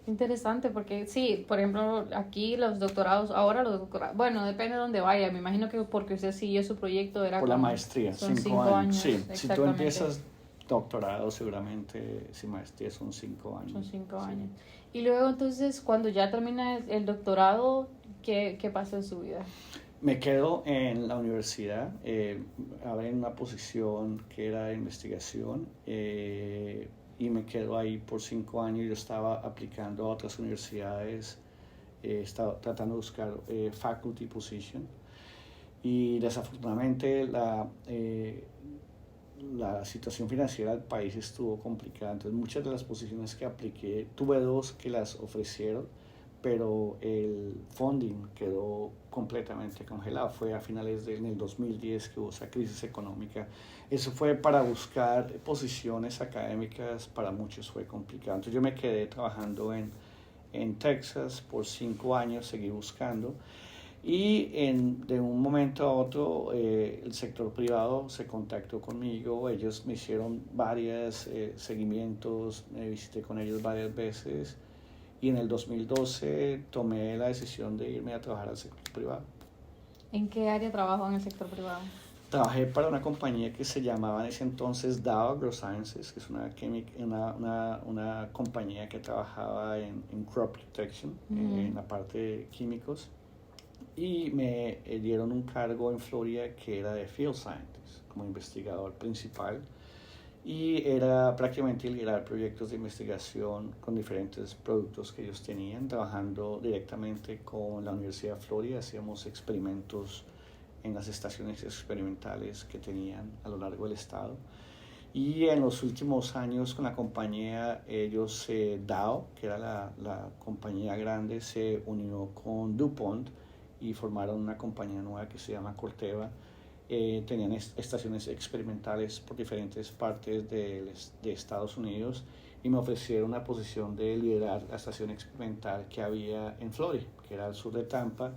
Interesante, porque sí, por ejemplo, aquí los doctorados, bueno, depende de dónde vaya, me imagino que porque usted siguió su proyecto era por la maestría, son 5 años. Sí, si tú exactamente. empiezas doctorado, seguramente, si maestría son 5 años. Son 5 sí. años. Y luego entonces, cuando ya termina el doctorado, ¿qué pasa en su vida? Me quedo en la universidad, abren una posición que era de investigación y me quedo ahí por 5 años. Yo estaba aplicando a otras universidades, estaba tratando de buscar faculty position y desafortunadamente la situación financiera del país estuvo complicada. Entonces muchas de las posiciones que apliqué, tuve dos que las ofrecieron, pero el funding quedó completamente congelado. Fue a finales en el 2010 que hubo esa crisis económica. Eso fue para buscar posiciones académicas, para muchos fue complicado. Entonces yo me quedé trabajando en Texas por 5 años, seguí buscando. Y de un momento a otro el sector privado se contactó conmigo, ellos me hicieron varios seguimientos, me visité con ellos varias veces y en el 2012 tomé la decisión de irme a trabajar al sector privado. ¿En qué área trabajó en el sector privado? Trabajé para una compañía que se llamaba en ese entonces Dow AgroSciences, que es una compañía que trabajaba en crop protection, en la parte de químicos. Y me dieron un cargo en Florida que era de Field Scientist, como investigador principal, y era prácticamente liderar proyectos de investigación con diferentes productos que ellos tenían, trabajando directamente con la Universidad de Florida. Hacíamos experimentos en las estaciones experimentales que tenían a lo largo del estado. Y en los últimos años con la compañía, ellos, Dow, que era la compañía grande, se unió con DuPont y formaron una compañía nueva que se llama Corteva. Tenían estaciones experimentales por diferentes partes de Estados Unidos y me ofrecieron una posición de liderar la estación experimental que había en Florida, que era al sur de Tampa,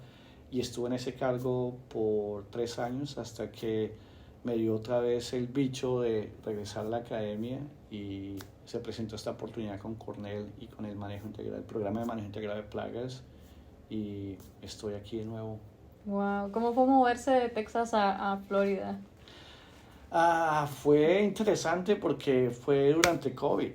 y estuve en ese cargo por 3 años hasta que me dio otra vez el bicho de regresar a la academia y se presentó esta oportunidad con Cornell y con el manejo integral, el programa de manejo integral de plagas, y estoy aquí de nuevo. Wow, ¿cómo fue moverse de Texas a Florida? Fue interesante porque fue durante COVID.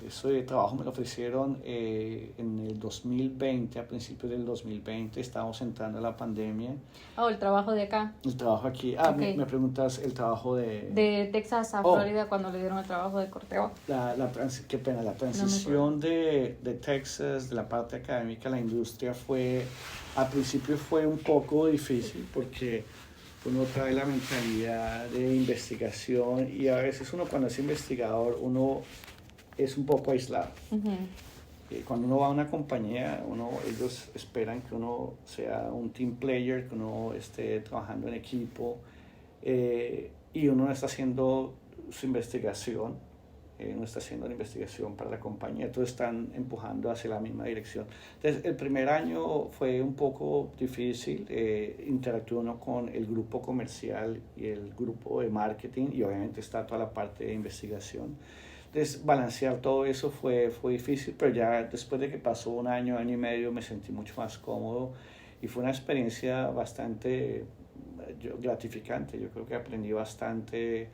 Ese trabajo me lo ofrecieron en el 2020, a principios del 2020, estábamos entrando a la pandemia. El trabajo de acá. El trabajo aquí. Okay. Me preguntas el trabajo de Texas a Florida cuando le dieron el trabajo de Corteva. Qué pena, la transición de Texas, de la parte académica a la industria al principio fue un poco difícil porque uno trae la mentalidad de investigación y a veces uno cuando es investigador uno es un poco aislado. Cuando uno va a una compañía, ellos esperan que uno sea un team player, que uno esté trabajando en equipo y uno no está haciendo su investigación, no está haciendo la investigación para la compañía, todos están empujando hacia la misma dirección. Entonces, el primer año fue un poco difícil, interactuó uno con el grupo comercial y el grupo de marketing y obviamente está toda la parte de investigación. Entonces, balancear todo eso fue difícil, pero ya después de que pasó un año, año y medio, me sentí mucho más cómodo y fue una experiencia bastante gratificante. Yo creo que aprendí bastante,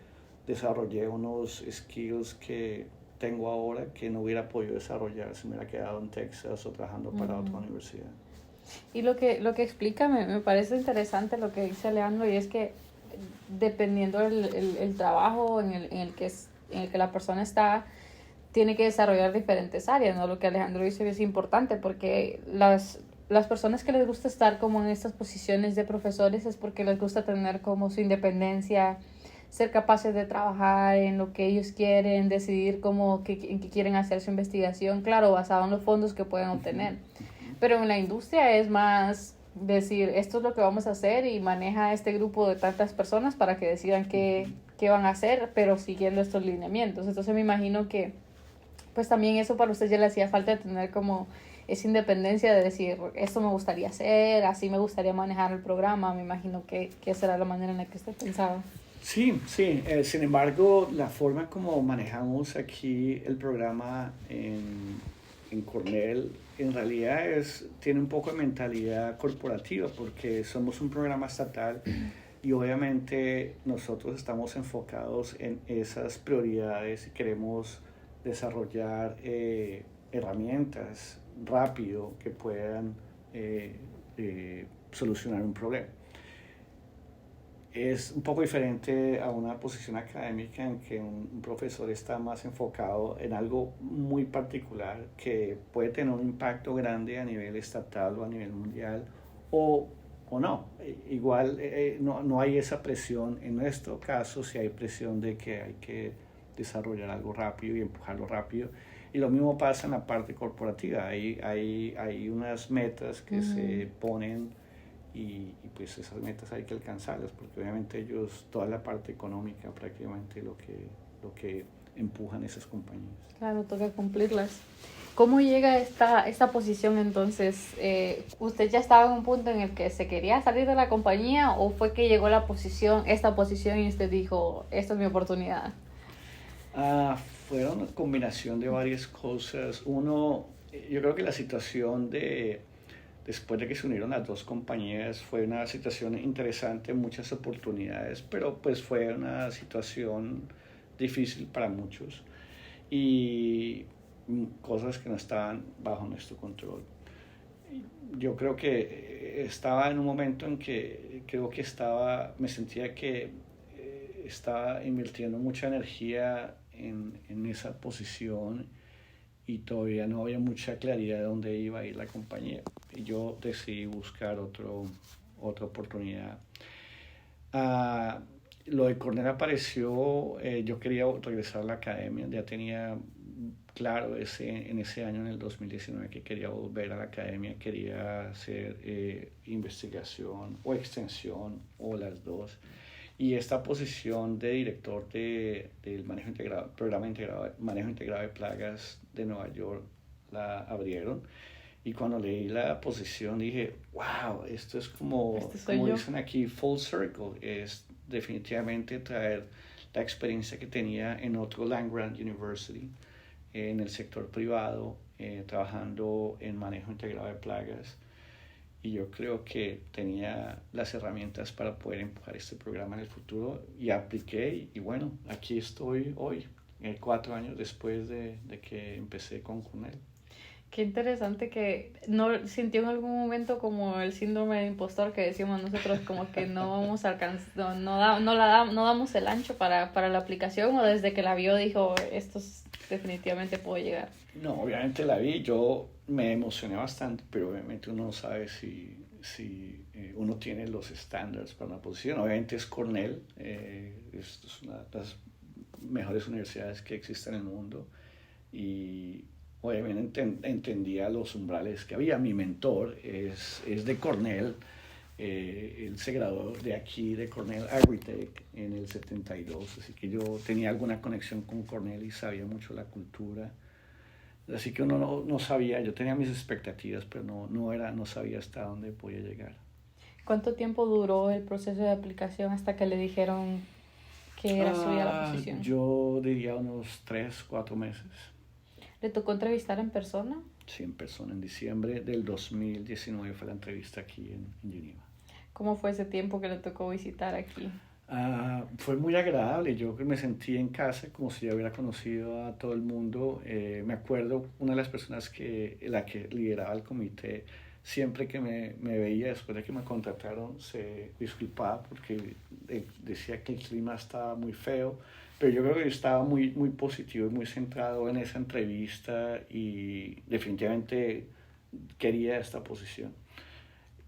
desarrollé unos skills que tengo ahora que no hubiera podido desarrollar si me hubiera quedado en Texas o trabajando para otra universidad. Y lo que explica me parece interesante lo que dice Leandro, y es que dependiendo el trabajo en el que la persona está, tiene que desarrollar diferentes áreas, ¿no? Lo que Alejandro dice es importante porque las personas que les gusta estar como en estas posiciones de profesores es porque les gusta tener como su independencia, ser capaces de trabajar en lo que ellos quieren, decidir en qué quieren hacer su investigación, claro, basado en los fondos que pueden obtener. Pero en la industria es más decir, esto es lo que vamos a hacer y maneja este grupo de tantas personas para que decidan qué van a hacer, pero siguiendo estos lineamientos. Entonces me imagino que pues también eso para usted ya le hacía falta de tener como esa independencia de decir, esto me gustaría hacer, así me gustaría manejar el programa. Me imagino que esa era la manera en la que usted pensaba. Sí. Sin embargo, la forma como manejamos aquí el programa en Cornell en realidad tiene un poco de mentalidad corporativa porque somos un programa estatal y obviamente nosotros estamos enfocados en esas prioridades y queremos desarrollar herramientas rápido que puedan solucionar un problema. es un poco diferente a una posición académica en que un profesor está más enfocado en algo muy particular que puede tener un impacto grande a nivel estatal o a nivel mundial o, o no. Igual no hay esa presión. En nuestro caso sí hay presión de que hay que desarrollar algo rápido y empujarlo rápido. Y lo mismo pasa en la parte corporativa. Hay unas metas que se ponen y pues esas metas hay que alcanzarlas porque obviamente ellos, toda la parte económica prácticamente lo que empujan esas compañías. Claro, toca cumplirlas. ¿Cómo llega esta posición entonces? ¿Usted ya estaba en un punto en el que se quería salir de la compañía o fue que llegó esta posición y usted dijo, esta es mi oportunidad? Fueron una combinación de varias cosas. Uno, yo creo que la situación después de que se unieron las dos compañías fue una situación interesante, muchas oportunidades, pero pues fue una situación difícil para muchos y cosas que no estaban bajo nuestro control. Yo creo que estaba en un momento en que me sentía que estaba invirtiendo mucha energía en esa posición y todavía no había mucha claridad de dónde iba a ir la compañía. Y yo decidí buscar otra oportunidad. Uh, lo de Cornell apareció, yo quería regresar a la academia, ya tenía claro en ese año, en el 2019, que quería volver a la academia, quería hacer investigación o extensión o las dos. Y esta posición de director del programa integrado, manejo integrado de plagas de Nueva York la abrieron. Y cuando leí la posición dije, wow, esto es como dicen aquí, full circle. Es definitivamente traer la experiencia que tenía en otro land-grant university, en el sector privado, trabajando en manejo integrado de plagas. Y yo creo que tenía las herramientas para poder empujar este programa en el futuro y apliqué y bueno, aquí estoy hoy, 4 años después de que empecé con Cornell. Qué interesante que no sintió en algún momento como el síndrome de impostor que decimos nosotros, como que no vamos a alcanzar, no damos el ancho para la aplicación, o desde que la vio dijo, esto definitivamente puedo llegar. No, obviamente la vi, yo me emocioné bastante, pero obviamente uno no sabe si uno tiene los estándares para una posición. Obviamente es Cornell, es una de las mejores universidades que existen en el mundo y obviamente entendía los umbrales que había. Mi mentor es de Cornell, él se graduó de aquí, de Cornell Agritech, en el 72, así que yo tenía alguna conexión con Cornell y sabía mucho la cultura. Así que uno no sabía, yo tenía mis expectativas, pero no sabía hasta dónde podía llegar. ¿Cuánto tiempo duró el proceso de aplicación hasta que le dijeron que era suya la posición? Yo diría unos 3-4 meses. ¿Le tocó entrevistar en persona? Sí, en persona. En diciembre del 2019 fue la entrevista aquí en Geneva. ¿Cómo fue ese tiempo que le tocó visitar aquí? Fue muy agradable, yo me sentí en casa como si ya hubiera conocido a todo el mundo. Me acuerdo una de las personas la que lideraba el comité, siempre que me veía después de que me contrataron se disculpaba porque decía que el clima estaba muy feo, pero yo creo que yo estaba muy, muy positivo y muy centrado en esa entrevista y definitivamente quería esta posición.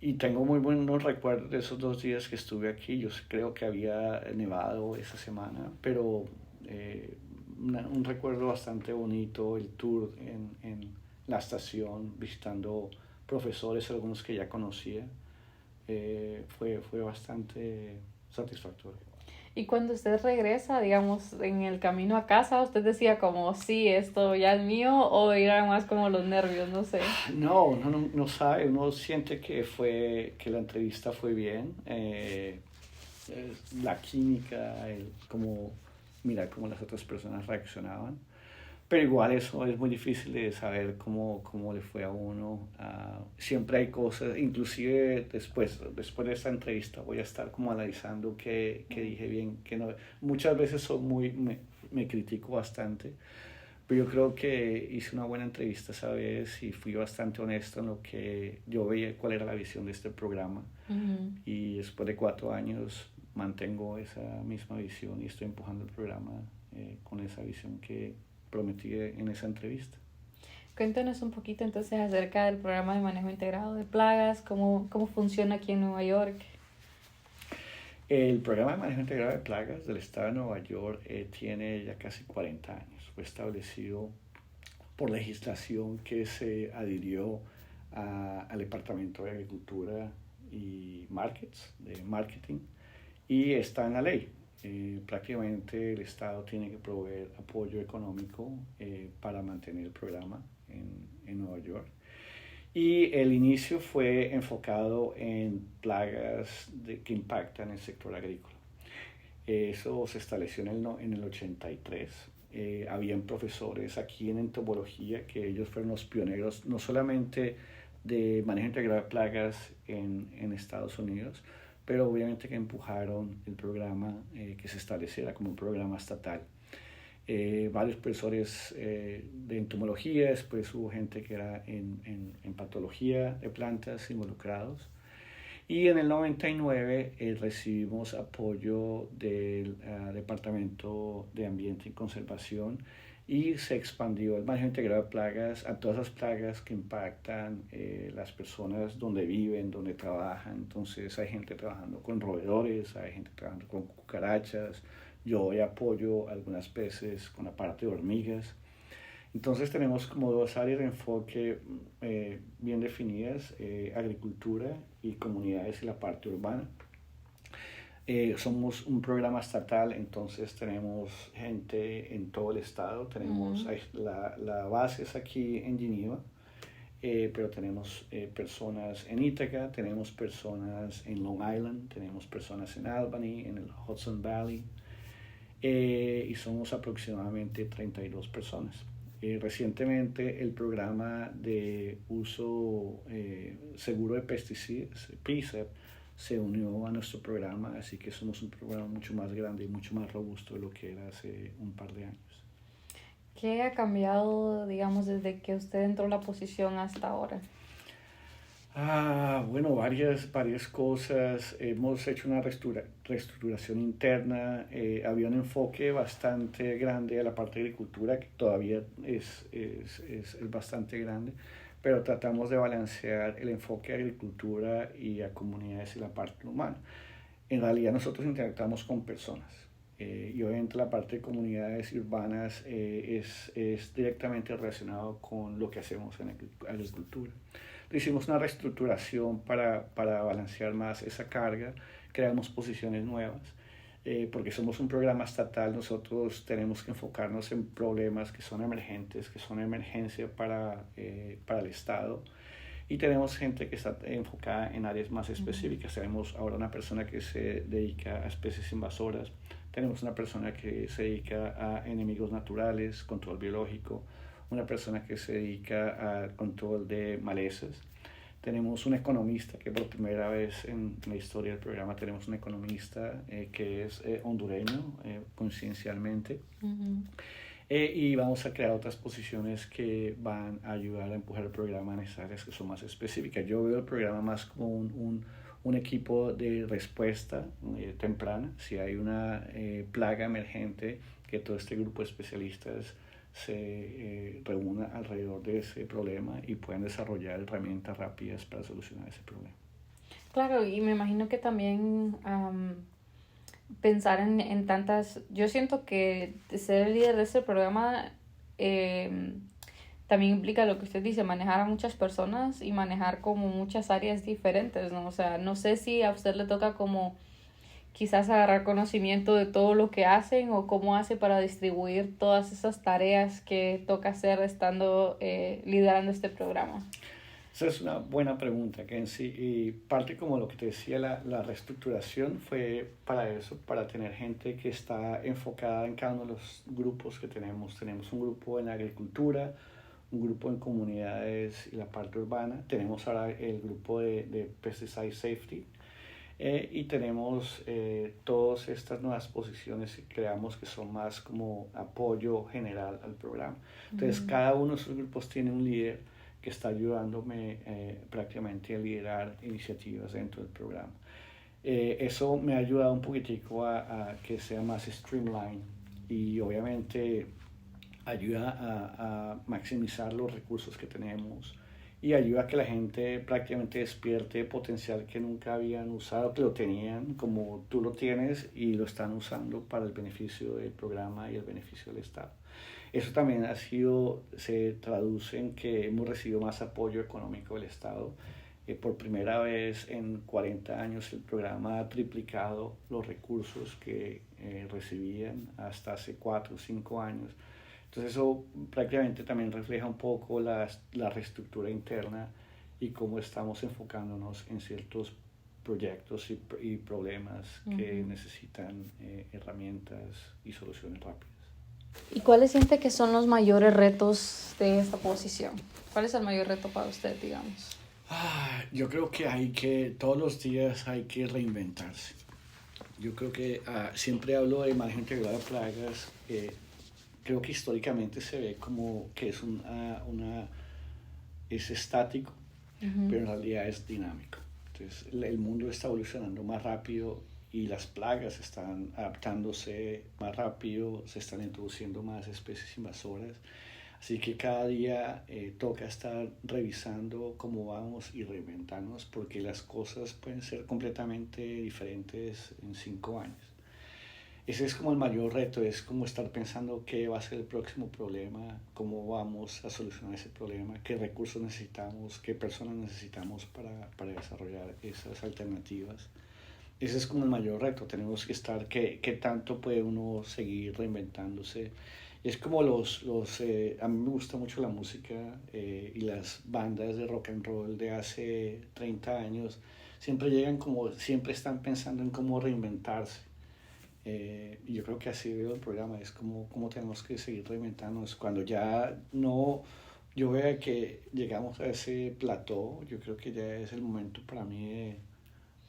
Y tengo muy buenos recuerdos de esos 2 días que estuve aquí. Yo creo que había nevado esa semana, pero un recuerdo bastante bonito, el tour en la estación, visitando profesores, algunos que ya conocía. Fue bastante satisfactorio. Y cuando usted regresa, digamos, en el camino a casa, ¿usted decía como, sí, esto ya es mío, o eran más como los nervios, no sé? No sabe, uno siente que la entrevista fue bien, la química, mirar cómo las otras personas reaccionaban, pero igual eso es muy difícil de saber cómo le fue a uno. Siempre hay cosas, inclusive después de esta entrevista voy a estar como analizando qué dije bien, qué no. Muchas veces me critico bastante, pero yo creo que hice una buena entrevista esa vez y fui bastante honesto en lo que yo veía, cuál era la visión de este programa. Uh-huh. Y después de 4 años mantengo esa misma visión y estoy empujando el programa con esa visión que prometí en esa entrevista. Cuéntanos un poquito entonces acerca del programa de manejo integrado de plagas, cómo funciona aquí en Nueva York. El programa de manejo integrado de plagas del estado de Nueva York tiene ya casi 40 años. Fue establecido por legislación que se adhirió al Departamento de Agricultura y Marketing, y está en la ley. Prácticamente el Estado tiene que proveer apoyo económico para mantener el programa en Nueva York. Y el inicio fue enfocado en plagas que impactan el sector agrícola. Eso se estableció en el 83. Habían profesores aquí en entomología que ellos fueron los pioneros, no solamente de manejo integrado de plagas en Estados Unidos, pero obviamente que empujaron el programa que se estableciera como un programa estatal. Varios profesores de entomología, después hubo gente que era en patología de plantas involucrados. Y en el 99 recibimos apoyo del Departamento de Ambiente y Conservación y se expandió el manejo integrado de plagas a todas las plagas que impactan las personas donde viven, donde trabajan. Entonces hay gente trabajando con roedores, hay gente trabajando con cucarachas. Yo doy apoyo a algunas veces con la parte de hormigas. Entonces tenemos como dos áreas de enfoque bien definidas, agricultura y comunidades y la parte urbana. Somos un programa estatal, entonces tenemos gente en todo el estado. Tenemos la base es aquí en Geneva, pero tenemos personas en Ítaca, tenemos personas en Long Island, tenemos personas en Albany, en el Hudson Valley, y somos aproximadamente 32 personas. Recientemente el programa de uso seguro de pesticidas, PSEP, se unió a nuestro programa, así que somos un programa mucho más grande y mucho más robusto de lo que era hace un par de años. ¿Qué ha cambiado, digamos, desde que usted entró a la posición hasta ahora? Bueno, varias cosas. Hemos hecho una reestructuración interna. Había un enfoque bastante grande a la parte de agricultura, que todavía es bastante grande, pero tratamos de balancear el enfoque a agricultura y a comunidades y la parte humana. En realidad nosotros interactuamos con personas. Y obviamente la parte de comunidades urbanas es directamente relacionado con lo que hacemos en agricultura. Hicimos una reestructuración para balancear más esa carga, creamos posiciones nuevas, porque somos un programa estatal. Nosotros tenemos que enfocarnos en problemas que son emergentes, que son emergencia para el Estado, y tenemos gente que está enfocada en áreas más específicas. Tenemos ahora una persona que se dedica a especies invasoras, tenemos una persona que se dedica a enemigos naturales, control biológico, una persona que se dedica al control de malezas. Tenemos un economista, que por primera vez en la historia del programa tenemos un economista que es hondureño, coincidencialmente. Y vamos a crear otras posiciones que van a ayudar a empujar el programa en esas áreas que son más específicas. Yo veo el programa más como un equipo de respuesta temprana. Si hay una plaga emergente, que todo este grupo de especialistas se reúna alrededor de ese problema y puedan desarrollar herramientas rápidas para solucionar ese problema. Claro, y me imagino que también pensar en tantas... Yo siento que ser el líder de este programa también implica lo que usted dice, manejar a muchas personas y manejar como muchas áreas diferentes, ¿no? O sea, no sé si a usted le toca como quizás agarrar conocimiento de todo lo que hacen o cómo hace para distribuir todas esas tareas que toca hacer estando liderando este programa. Esa es una buena pregunta, Kenzie, y parte como lo que te decía, la reestructuración fue para eso, para tener gente que está enfocada en cada uno de los grupos que tenemos. Tenemos un grupo en la agricultura, un grupo en comunidades y la parte urbana. Tenemos ahora el grupo de Pesticide Safety, y tenemos todas estas nuevas posiciones que creamos que son más como apoyo general al programa. Entonces, cada uno de esos grupos tiene un líder que está ayudándome prácticamente a liderar iniciativas dentro del programa. Eso me ha ayudado un poquitico a que sea más streamline y obviamente ayuda a maximizar los recursos que tenemos y ayuda a que la gente prácticamente despierte potencial que nunca habían usado, que lo tenían como tú lo tienes y lo están usando para el beneficio del programa y el beneficio del Estado. Eso también se traduce en que hemos recibido más apoyo económico del Estado. Por primera vez en 40 años el programa ha triplicado los recursos que recibían hasta hace 4 o 5 años. Entonces eso prácticamente también refleja un poco la reestructura interna y cómo estamos enfocándonos en ciertos proyectos y problemas que necesitan herramientas y soluciones rápidas. ¿Y cuáles siente que son los mayores retos de esta posición? ¿Cuál es el mayor reto para usted, digamos? Yo creo que todos los días hay que reinventarse. Yo creo que siempre hablo de manejo integral de plagas. Creo que históricamente se ve como que es estático, pero en realidad es dinámico. Entonces el mundo está evolucionando más rápido y las plagas están adaptándose más rápido, se están introduciendo más especies invasoras. Así que cada día toca estar revisando cómo vamos y reinventándonos porque las cosas pueden ser completamente diferentes en 5 años. Ese es como el mayor reto, es como estar pensando qué va a ser el próximo problema, cómo vamos a solucionar ese problema, qué recursos necesitamos, qué personas necesitamos para desarrollar esas alternativas. Ese es como el mayor reto, tenemos que estar, qué tanto puede uno seguir reinventándose. Es como a mí me gusta mucho la música y las bandas de rock and roll de hace 30 años siempre siempre están pensando en cómo reinventarse. Y yo creo que así veo el programa, es como tenemos que seguir reinventándonos. Cuando ya no, yo vea que llegamos a ese plató, yo creo que ya es el momento para mí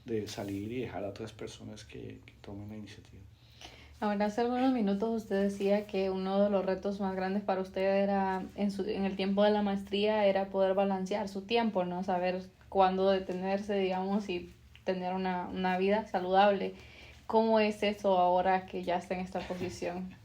de salir y dejar a otras personas que tomen la iniciativa. Ahora, hace algunos minutos usted decía que uno de los retos más grandes para usted era, en el tiempo de la maestría, era poder balancear su tiempo, ¿no? Saber cuándo detenerse, digamos, y tener una vida saludable. ¿Cómo es eso ahora que ya está en esta posición?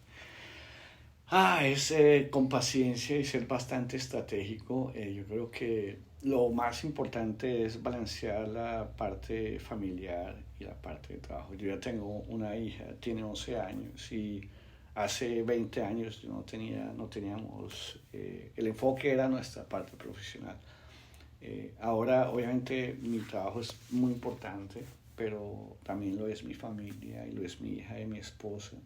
Es con paciencia y ser bastante estratégico. Yo creo que lo más importante es balancear la parte familiar y la parte de trabajo. Yo ya tengo una hija, tiene 11 años y hace 20 años no teníamos, el enfoque era nuestra parte profesional. Ahora obviamente mi trabajo es muy importante, pero también lo es mi familia y lo es mi hija y mi esposa.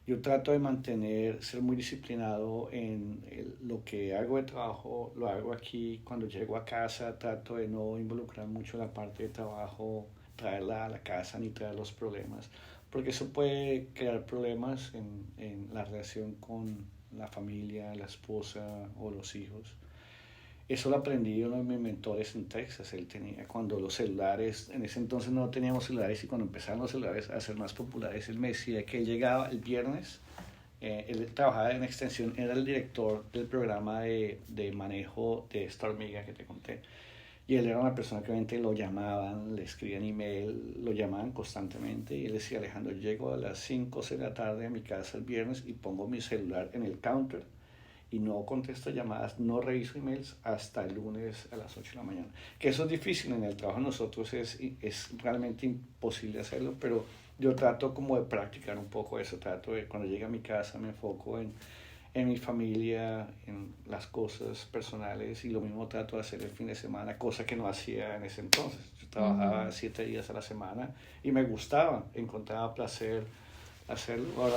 Yo trato de ser muy disciplinado en lo que hago de trabajo, lo hago aquí. Cuando llego a casa trato de no involucrar mucho la parte de trabajo, traerla a la casa ni traer los problemas, porque eso puede crear problemas en la relación con la familia, la esposa o los hijos. Eso lo aprendí de uno de mis mentores en Texas. Él tenía, cuando los celulares, en ese entonces no teníamos celulares y cuando empezaron los celulares a ser más populares, él me decía que él llegaba el viernes, él trabajaba en extensión, era el director del programa de manejo de esta hormiga que te conté. Y él era una persona que obviamente lo llamaban, le escribían email, lo llamaban constantemente y él decía, Alejandro, llego a las 5 o 6 de la tarde a mi casa el viernes y pongo mi celular en el counter y no contesto llamadas, no reviso emails hasta el lunes a las 8 de la mañana. Que eso es difícil, en el trabajo de nosotros es realmente imposible hacerlo, pero yo trato como de practicar un poco eso, trato de cuando llegue a mi casa me enfoco en mi familia, en las cosas personales y lo mismo trato de hacer el fin de semana, cosa que no hacía en ese entonces. Yo trabajaba 7 días a la semana y me gustaba, encontraba placer hacerlo. Ahora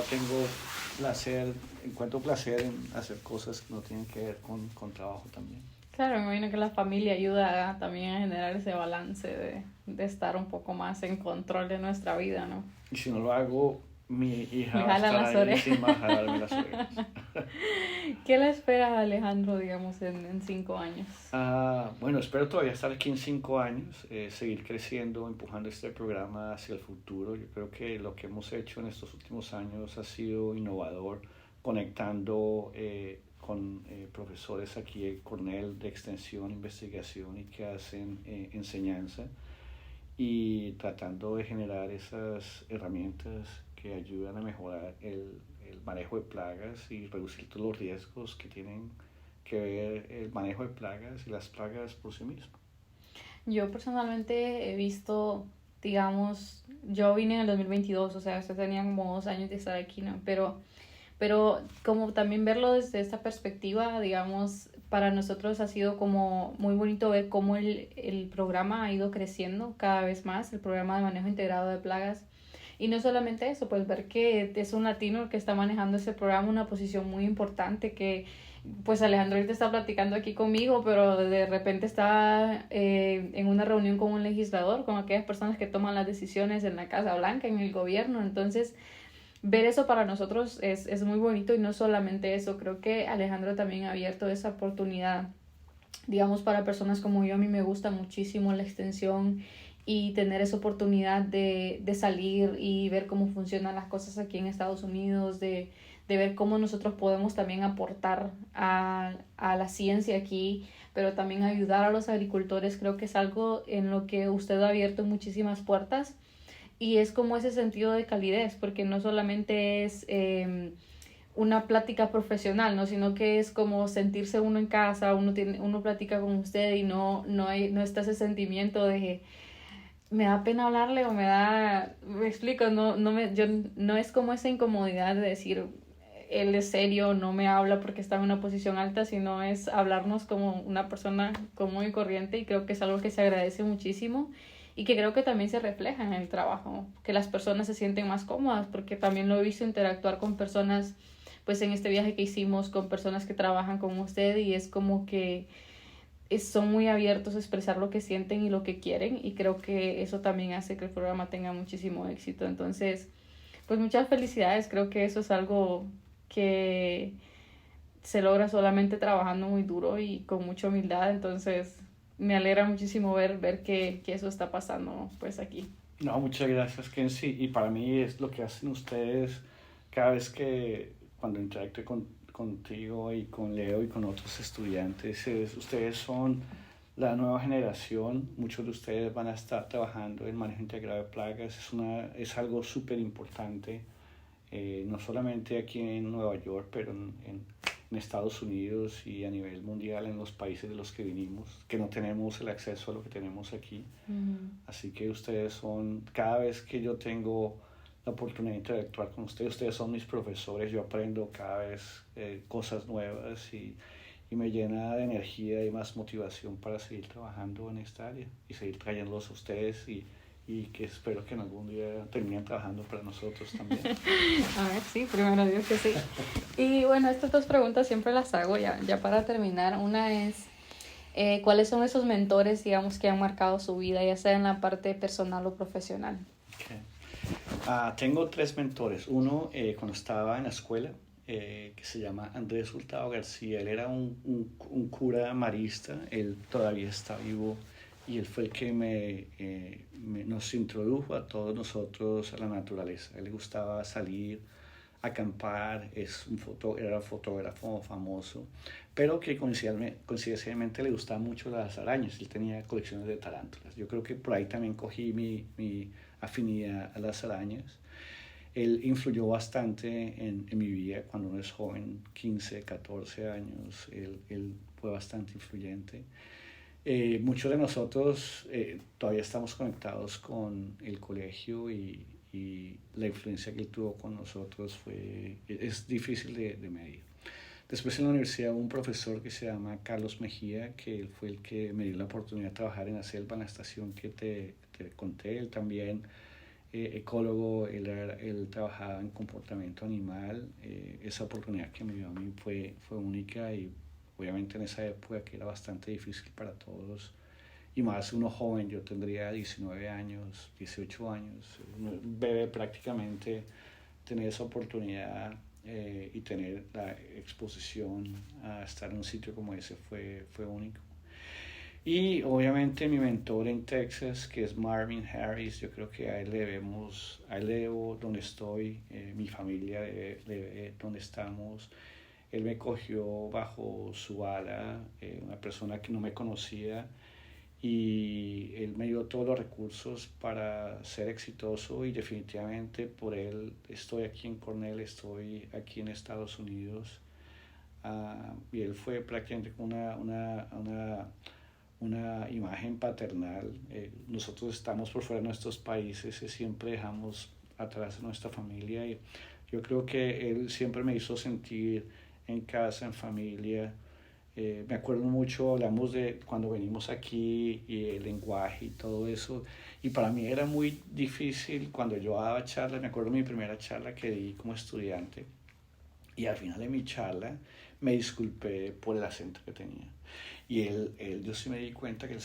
encuentro placer en hacer cosas que no tienen que ver con trabajo también. Claro, me imagino que la familia ayuda también a generar ese balance de estar un poco más en control de nuestra vida, ¿no? Y si no lo hago, mi hija Me va a jalan estar las ahí orejas. encima a jalarme las orejas. ¿Qué le espera a Alejandro, digamos, en 5 años? Bueno, espero todavía estar aquí en 5 años, seguir creciendo, empujando este programa hacia el futuro. Yo creo que lo que hemos hecho en estos últimos años ha sido innovador, conectando con profesores aquí de Cornell de extensión, investigación y que hacen enseñanza. y tratando de generar esas herramientas que ayudan a mejorar el manejo de plagas y reducir todos los riesgos que tienen que ver el manejo de plagas y las plagas por sí mismas. Yo personalmente he visto, digamos, yo vine en el 2022, o sea, usted tenía como 2 años de estar aquí, ¿no? Pero como también verlo desde esta perspectiva, digamos, para nosotros ha sido como muy bonito ver cómo el programa ha ido creciendo cada vez más, el programa de manejo integrado de plagas. Y no solamente eso, pues ver que es un latino el que está manejando ese programa, una posición muy importante que pues Alejandro ahorita está platicando aquí conmigo, pero de repente está en una reunión con un legislador, con aquellas personas que toman las decisiones en la Casa Blanca, en el gobierno. Entonces, ver eso para nosotros es muy bonito y no solamente eso, creo que Alejandro también ha abierto esa oportunidad, digamos, para personas como yo. A mí me gusta muchísimo la extensión y tener esa oportunidad de salir y ver cómo funcionan las cosas aquí en Estados Unidos, de ver cómo nosotros podemos también aportar a la ciencia aquí, pero también ayudar a los agricultores. Creo que es algo en lo que usted ha abierto muchísimas puertas y es como ese sentido de calidez, porque no solamente es una plática profesional, ¿no? Sino que es como sentirse uno en casa, uno platica con usted y no está ese sentimiento de me da pena hablarle o me explico, no es como esa incomodidad de decir él es serio, no me habla porque está en una posición alta, sino es hablarnos como una persona común y corriente, y creo que es algo que se agradece muchísimo y que creo que también se refleja en el trabajo, que las personas se sienten más cómodas, porque también lo he visto interactuar con personas, pues en este viaje que hicimos, con personas que trabajan con usted, y es como que son muy abiertos a expresar lo que sienten y lo que quieren, y creo que eso también hace que el programa tenga muchísimo éxito. Entonces, pues muchas felicidades, creo que eso es algo que se logra solamente trabajando muy duro y con mucha humildad. Entonces me alegra muchísimo ver que eso está pasando pues aquí. No, muchas gracias, Kenzie. Y para mí es lo que hacen ustedes cada vez que cuando interactúo contigo y con Leo y con otros estudiantes. Ustedes son la nueva generación. Muchos de ustedes van a estar trabajando en manejo integrado de plagas. Es algo súper importante, no solamente aquí en Nueva York, pero en Estados Unidos y a nivel mundial en los países de los que vinimos, que no tenemos el acceso a lo que tenemos aquí. Así que ustedes son, cada vez que yo tengo la oportunidad de interactuar con ustedes son mis profesores. Yo aprendo cada vez cosas nuevas y me llena de energía y más motivación para seguir trabajando en esta área y seguir trayéndolos a ustedes y que espero que en algún día terminen trabajando para nosotros también. A ver, sí, primero Dios que sí. Y bueno, estas dos preguntas siempre las hago ya para terminar. Una es, ¿cuáles son esos mentores, digamos, que han marcado su vida, ya sea en la parte personal o profesional? Okay. Tengo 3 mentores. Uno, cuando estaba en la escuela, que se llama Andrés Hurtado García. Él era un cura marista, él todavía está vivo y él fue el que nos introdujo a todos nosotros a la naturaleza. A él le gustaba salir, acampar, era un fotógrafo famoso, pero que coincidencialmente le gustaban mucho las arañas. Él tenía colecciones de tarántulas. Yo creo que por ahí también cogí mi afinidad a las arañas. Él influyó bastante en mi vida cuando uno es joven, 15, 14 años. Él fue bastante influyente. Muchos de nosotros todavía estamos conectados con el colegio y la influencia que él tuvo con nosotros es difícil de medir. Después en la universidad hubo un profesor que se llama Carlos Mejía, que él fue el que me dio la oportunidad de trabajar en la selva, en la estación que te conté. Él también ecólogo, él trabajaba en comportamiento animal. Esa oportunidad que me dio a mí fue única y obviamente en esa época que era bastante difícil para todos y más uno joven. Yo tendría 19 años, 18 años, un bebé prácticamente. Tener esa oportunidad y tener la exposición a estar en un sitio como ese fue único. Y obviamente mi mentor en Texas, que es Marvin Harris. Yo creo que a él le debo donde estoy, mi familia le debe donde estamos. Él me cogió bajo su ala, una persona que no me conocía, y él me dio todos los recursos para ser exitoso y definitivamente por él estoy aquí en Cornell, estoy aquí en Estados Unidos. Y él fue prácticamente una imagen paternal. Nosotros estamos por fuera de nuestros países y siempre dejamos atrás a nuestra familia y yo creo que él siempre me hizo sentir en casa, en familia. Me acuerdo mucho, hablamos de cuando venimos aquí y el lenguaje y todo eso. Y para mí era muy difícil cuando yo daba charlas. Me acuerdo de mi primera charla que di como estudiante. Y al final de mi charla me disculpé por el acento que tenía. Y yo sí me di cuenta que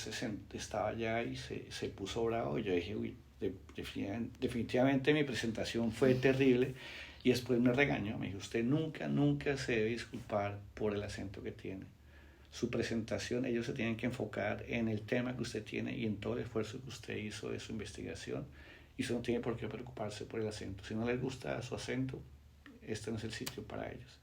estaba allá y se puso bravo. Y yo dije, uy, definitivamente mi presentación fue terrible. Y después me regañó, me dijo, usted nunca, nunca se debe disculpar por el acento que tiene. Su presentación, ellos se tienen que enfocar en el tema que usted tiene y en todo el esfuerzo que usted hizo de su investigación. Y eso no tiene por qué preocuparse por el acento. Si no les gusta su acento, este no es el sitio para ellos.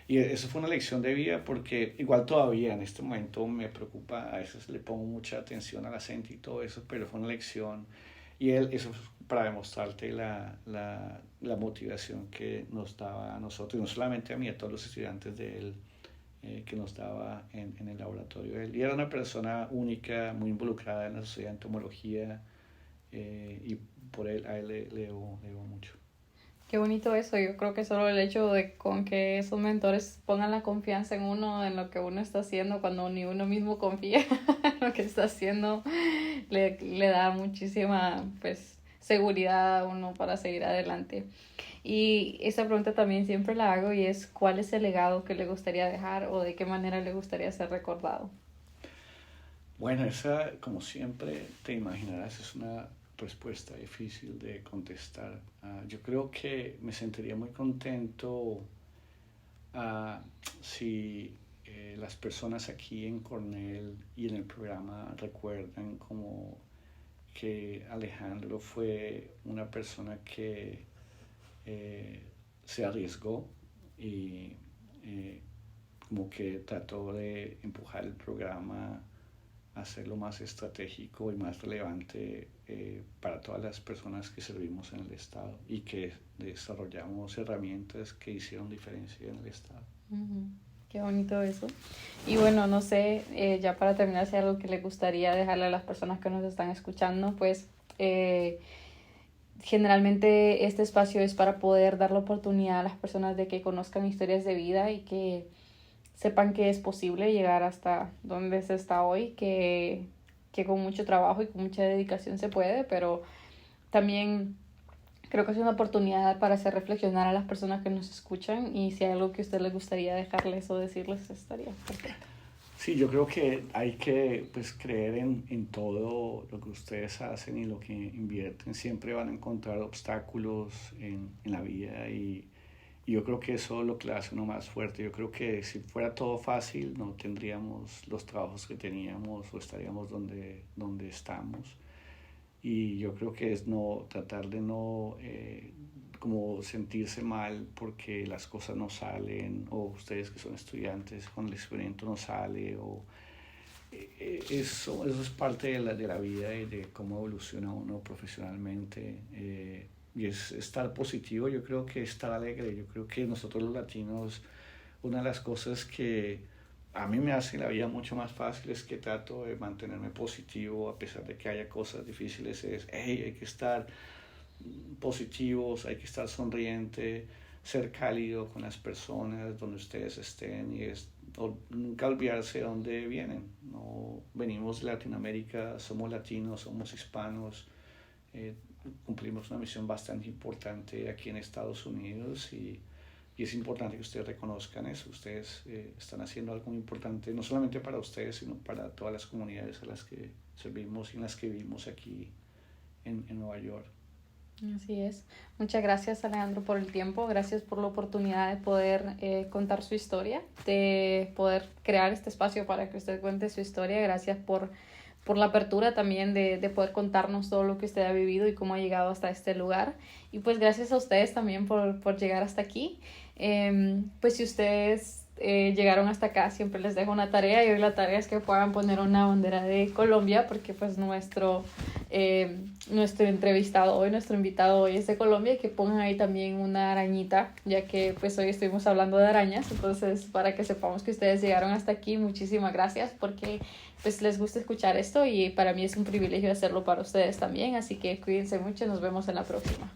Y eso fue una lección de vida porque igual todavía en este momento me preocupa, a veces le pongo mucha atención al acento y todo eso, pero fue una lección y eso fue para demostrarte la motivación que nos daba a nosotros, y no solamente a mí, a todos los estudiantes de él, que nos daba en el laboratorio de él. Y era una persona única, muy involucrada en la sociedad de entomología, y por él, a él le debo mucho. Qué bonito eso. Yo creo que solo el hecho de con que esos mentores pongan la confianza en uno, en lo que uno está haciendo, cuando ni uno mismo confía en lo que está haciendo, le da muchísima pues seguridad a uno para seguir adelante. Y esa pregunta también siempre la hago y es ¿cuál es el legado que le gustaría dejar o de qué manera le gustaría ser recordado? Bueno, esa, como siempre te imaginarás, es una respuesta difícil de contestar. Yo creo que me sentiría muy contento si las personas aquí en Cornell y en el programa recuerdan como que Alejandro fue una persona que eh, se arriesgó y como que trató de empujar el programa, hacerlo más estratégico y más relevante para todas las personas que servimos en el Estado y que desarrollamos herramientas que hicieron diferencia en el Estado. Uh-huh. Qué bonito eso. Y bueno, no sé, ya para terminar, si hay algo que le gustaría dejarle a las personas que nos están escuchando, pues generalmente este espacio es para poder dar la oportunidad a las personas de que conozcan historias de vida y que sepan que es posible llegar hasta donde se está hoy, que con mucho trabajo y con mucha dedicación se puede, pero también creo que es una oportunidad para hacer reflexionar a las personas que nos escuchan y si hay algo que a usted les gustaría dejarles o decirles estaría perfecto. Sí, yo creo que hay que pues, creer en todo lo que ustedes hacen y lo que invierten. Siempre van a encontrar obstáculos en la vida y yo creo que eso es lo que le hace uno más fuerte. Yo creo que si fuera todo fácil no tendríamos los trabajos que teníamos o estaríamos donde estamos. Y yo creo que es no tratar de no como sentirse mal porque las cosas no salen o ustedes que son estudiantes con el experimento no sale o eso es parte de la vida y de cómo evoluciona uno profesionalmente. Y es estar positivo, yo creo que estar alegre. Yo creo que nosotros los latinos, una de las cosas que a mí me hace la vida mucho más fácil es que trato de mantenerme positivo a pesar de que haya cosas difíciles. Hey, hay que estar positivos, hay que estar sonriente, ser cálido con las personas donde ustedes estén y nunca olvidarse de dónde vienen. No venimos de Latinoamérica, somos latinos, somos hispanos, cumplimos una misión bastante importante aquí en Estados Unidos y es importante que ustedes reconozcan eso. Ustedes están haciendo algo muy importante, no solamente para ustedes, sino para todas las comunidades a las que servimos y en las que vivimos aquí en Nueva York. Así es. Muchas gracias, Alejandro, por el tiempo. Gracias por la oportunidad de poder contar su historia, de poder crear este espacio para que usted cuente su historia. Gracias por la apertura también de poder contarnos todo lo que usted ha vivido y cómo ha llegado hasta este lugar. Y pues gracias a ustedes también por llegar hasta aquí. Pues si ustedes llegaron hasta acá, siempre les dejo una tarea y hoy la tarea es que puedan poner una bandera de Colombia porque pues nuestro entrevistado hoy, nuestro invitado hoy es de Colombia y que pongan ahí también una arañita, ya que pues hoy estuvimos hablando de arañas, entonces para que sepamos que ustedes llegaron hasta aquí, muchísimas gracias porque pues les gusta escuchar esto y para mí es un privilegio hacerlo para ustedes también, así que cuídense mucho, nos vemos en la próxima.